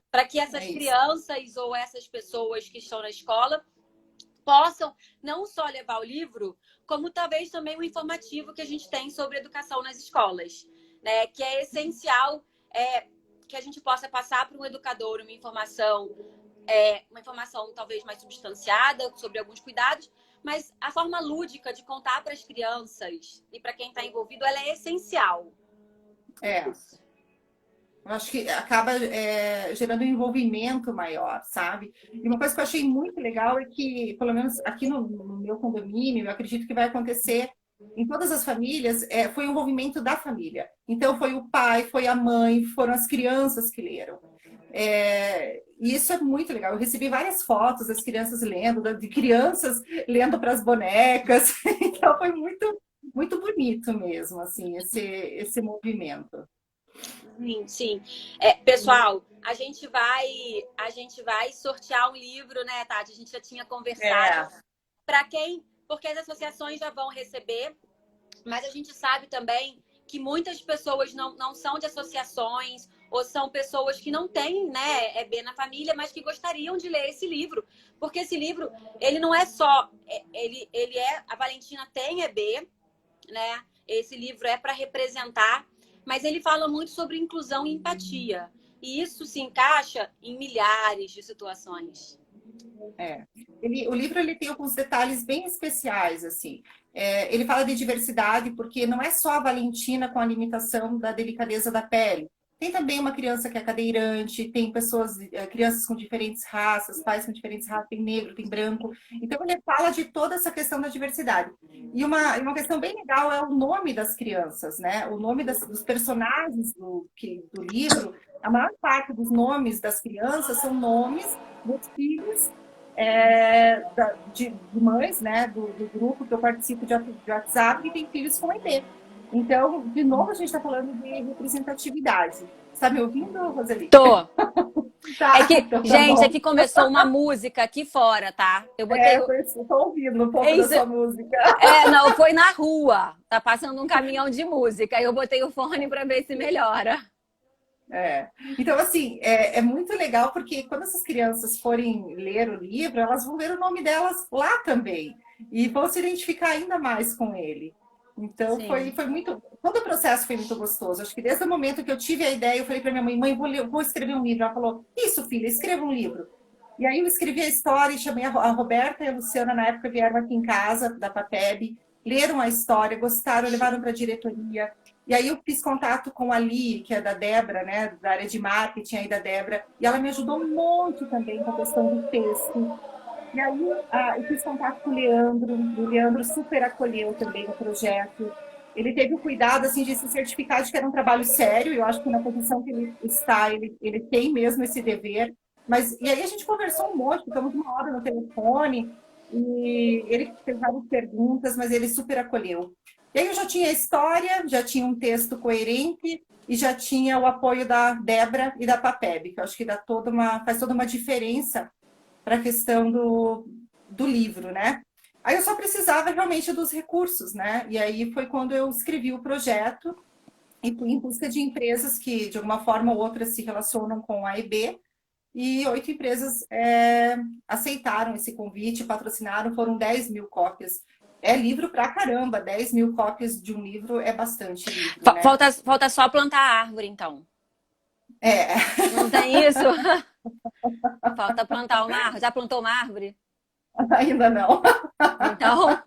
Speaker 1: Para que essas crianças ou essas pessoas que estão na escola possam não só levar o livro, como talvez também o informativo que a gente tem sobre educação nas escolas, né? Que é essencial que a gente possa passar para um educador uma informação talvez mais substanciada sobre alguns cuidados, mas a forma lúdica de contar para as crianças e para quem está envolvido, ela é essencial.
Speaker 4: Eu acho que acaba gerando um envolvimento maior, sabe? E uma coisa que eu achei muito legal é que, pelo menos aqui no meu condomínio, eu acredito que vai acontecer em todas as famílias, foi o envolvimento da família. Então, foi o pai, foi a mãe, foram as crianças que leram. E isso é muito legal. Eu recebi várias fotos das crianças lendo, de crianças lendo para as bonecas. Então, foi muito, muito bonito mesmo, assim, esse movimento.
Speaker 1: Sim. Pessoal, a gente vai sortear um livro, né, Tati? A gente já tinha conversado. Para quem? Porque as associações já vão receber, mas a gente sabe também que muitas pessoas não são de associações ou são pessoas que não têm, né, EB na família, mas que gostariam de ler esse livro. Porque esse livro, ele não é só... a Valentina tem EB, né? Esse livro é para representar, mas ele fala muito sobre inclusão e empatia. E isso se encaixa em milhares de situações.
Speaker 4: O livro tem alguns detalhes bem especiais, assim. Ele fala de diversidade, porque não é só a Valentina com a limitação da delicadeza da pele. Tem também uma criança que é cadeirante, tem crianças com diferentes raças, pais com diferentes raças, tem negro, tem branco. Então, ele fala de toda essa questão da diversidade. E uma questão bem legal é o nome das crianças, né? O nome dos personagens do livro, a maior parte dos nomes das crianças são nomes dos filhos de mães, né? Do grupo que eu participo de WhatsApp, que tem filhos com EB. Então, de novo, a gente está falando de representatividade. Está me ouvindo, Roseli?
Speaker 1: Tô.
Speaker 4: Tá,
Speaker 1: gente, aqui começou uma música aqui fora, tá?
Speaker 4: Eu estou ouvindo um pouco da sua música.
Speaker 1: Não, foi na rua. Tá passando um caminhão de música. Eu botei o fone para ver se melhora.
Speaker 4: É. Então, assim, é muito legal porque quando essas crianças forem ler o livro, elas vão ver o nome delas lá também e vão se identificar ainda mais com ele. Então,
Speaker 1: Sim.
Speaker 4: foi muito. Todo o processo foi muito gostoso. Acho que desde o momento que eu tive a ideia, eu falei para minha mãe: mãe, vou escrever um livro. Ela falou: isso, filha, escreva um livro. E aí eu escrevi a história e chamei a Roberta e a Luciana, na época, vieram aqui em casa, da Papeb, leram a história, gostaram, levaram para a diretoria. E aí eu fiz contato com a Li, que é da Débora, né, da área de marketing aí da Débora, e ela me ajudou muito também com a questão do texto. E aí eu fiz contato com o Leandro super acolheu também o projeto. Ele teve o cuidado assim, de se certificar de que era um trabalho sério, eu acho que na posição que ele está, ele tem mesmo esse dever. Mas, e aí a gente conversou um monte, ficamos uma hora no telefone, e ele fez várias perguntas, mas ele super acolheu. E aí eu já tinha a história, já tinha um texto coerente, e já tinha o apoio da Débora e da Papeb, que eu acho que faz toda uma diferença para a questão do livro, né? Aí eu só precisava realmente dos recursos, né? E aí foi quando eu escrevi o projeto e fui em busca de empresas que, de alguma forma ou outra, se relacionam com a EB. E 8 empresas aceitaram esse convite, patrocinaram, foram 10 mil cópias. É livro pra caramba, 10 mil cópias de um livro é bastante livro, né?
Speaker 1: Falta só plantar a árvore, então.
Speaker 4: É,
Speaker 1: Não tem isso? Falta plantar uma árvore. Já plantou uma árvore?
Speaker 4: ainda não.
Speaker 1: Então,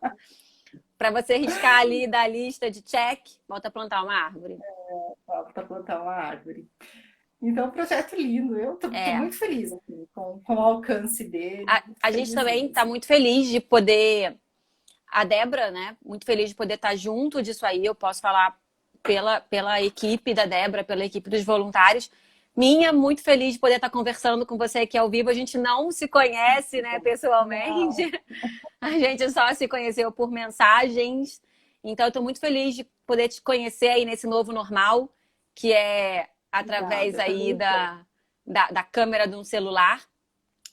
Speaker 1: para você riscar ali da lista de check, falta plantar uma árvore.
Speaker 4: Falta plantar uma árvore. Então, um projeto lindo. Eu tô
Speaker 1: É.
Speaker 4: muito feliz assim, com o alcance dele. Muito
Speaker 1: A gente
Speaker 4: feliz
Speaker 1: também está
Speaker 4: mesmo.
Speaker 1: muito feliz de poder. A Débora, né? Muito feliz de poder estar junto disso aí. Eu posso falar pela equipe da Débora, pela equipe dos voluntários. Minha, muito feliz de poder estar conversando com você aqui ao vivo. A gente não se conhece, né, pessoalmente.
Speaker 4: Não,
Speaker 1: A gente só se conheceu por mensagens. Então, eu estou muito feliz de poder te conhecer aí nesse novo normal, que é através
Speaker 4: obrigada.
Speaker 1: aí
Speaker 4: Também estou.
Speaker 1: da câmera de um celular.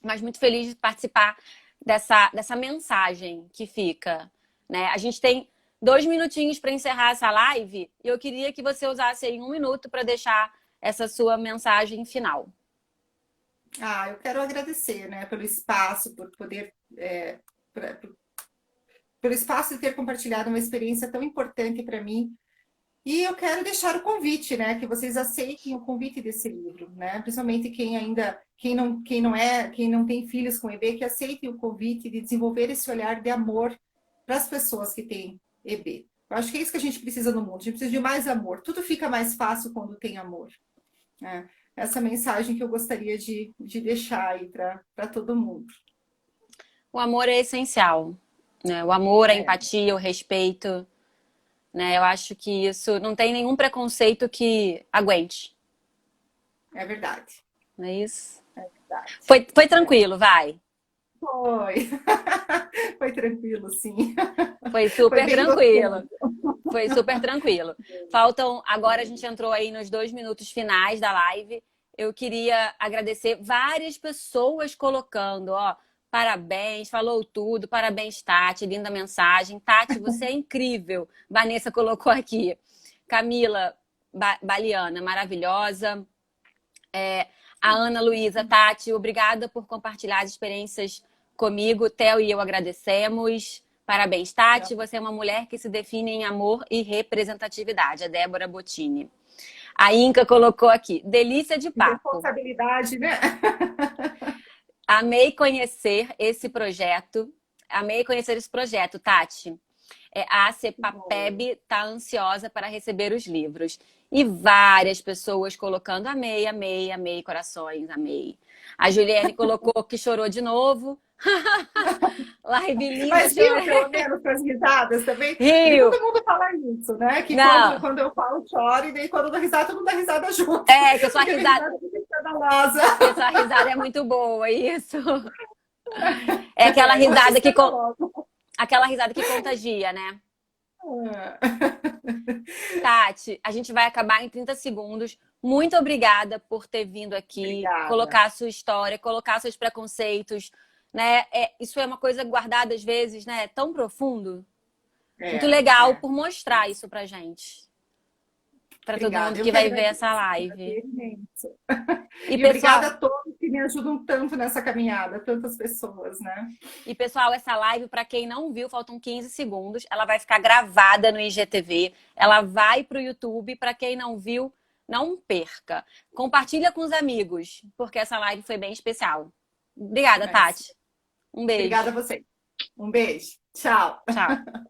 Speaker 1: Mas muito feliz de participar dessa mensagem que fica, né? A gente tem 2 minutinhos para encerrar essa live e eu queria que você usasse aí 1 minuto para deixar essa sua mensagem final.
Speaker 4: Eu quero agradecer, né, pelo espaço, por poder, pelo espaço de ter compartilhado uma experiência tão importante para mim. E eu quero deixar o convite, né, que vocês aceitem o convite desse livro, né, principalmente quem não tem filhos com EB, que aceitem o convite de desenvolver esse olhar de amor para as pessoas que têm EB. Eu acho que é isso que a gente precisa no mundo, a gente precisa de mais amor. Tudo fica mais fácil quando tem amor, né? Essa mensagem que eu gostaria de deixar aí para todo mundo.
Speaker 1: O amor é essencial, né? O amor, a
Speaker 4: É,
Speaker 1: empatia, o respeito, né? Eu acho que isso não tem nenhum preconceito que aguente,
Speaker 4: é verdade.
Speaker 1: não é isso?
Speaker 4: É verdade.
Speaker 1: Foi
Speaker 4: É.
Speaker 1: tranquilo, vai.
Speaker 4: Foi. Foi tranquilo, sim.
Speaker 1: Foi
Speaker 4: Foi
Speaker 1: super
Speaker 4: bem
Speaker 1: tranquilo.
Speaker 4: gostoso.
Speaker 1: Foi super tranquilo. Faltam, agora a gente entrou aí nos 2 minutos finais da live. Eu queria agradecer várias pessoas colocando, ó, parabéns, falou tudo, parabéns, Tati, linda mensagem. Tati, você é incrível. Vanessa colocou aqui. Camila Baliana, maravilhosa. A Ana Luísa, Tati, obrigada por compartilhar as experiências comigo. Theo e eu agradecemos. Parabéns, Tati. Você é uma mulher que se define em amor e representatividade. A Débora Bottini. A Inca colocou aqui, delícia de papo.
Speaker 4: Responsabilidade, né?
Speaker 1: Amei conhecer esse projeto. Amei conhecer esse projeto, Tati. A CEPAPEB está ansiosa para receber os livros. E várias pessoas colocando amei, amei, amei, corações, amei. A Juliane colocou que chorou de novo. Live linda,
Speaker 4: Mas viu,
Speaker 1: chorei.
Speaker 4: pelo menos, com as risadas também? Porque
Speaker 1: Rio.
Speaker 4: todo mundo fala isso, né? Que
Speaker 1: Não,
Speaker 4: quando eu falo, choro, e daí quando eu dou risada, todo mundo dá risada junto.
Speaker 1: que a sua
Speaker 4: Porque a
Speaker 1: risada,
Speaker 4: risada fica escandalosa.
Speaker 1: que a sua risada é muito boa, isso. É aquela
Speaker 4: Eu acho
Speaker 1: risada
Speaker 4: escandalosa.
Speaker 1: aquela risada que contagia, né? Tati, a gente vai acabar em 30 segundos. Muito obrigada por ter vindo aqui,
Speaker 4: Obrigada.
Speaker 1: colocar a sua história, colocar seus preconceitos, né? Isso é uma coisa guardada às vezes, né? Tão profundo. Muito
Speaker 4: É,
Speaker 1: legal
Speaker 4: é.
Speaker 1: por mostrar isso pra gente. para todo
Speaker 4: Obrigada.
Speaker 1: mundo
Speaker 4: Eu
Speaker 1: que
Speaker 4: que
Speaker 1: vai ver
Speaker 4: agradeço,
Speaker 1: essa live.
Speaker 4: prazer imenso.
Speaker 1: E,
Speaker 4: E
Speaker 1: pessoal,
Speaker 4: obrigada a todos que me ajudam tanto nessa caminhada, tantas pessoas, né?
Speaker 1: essa live, para quem não viu, faltam 15 segundos. Ela vai ficar gravada no IGTV. Ela vai para o YouTube. Para quem não viu, não perca. Compartilha com os amigos, porque essa live foi bem especial. Obrigada, Tati. Um beijo.
Speaker 4: Obrigada a você. Um beijo. Tchau.
Speaker 1: Tchau.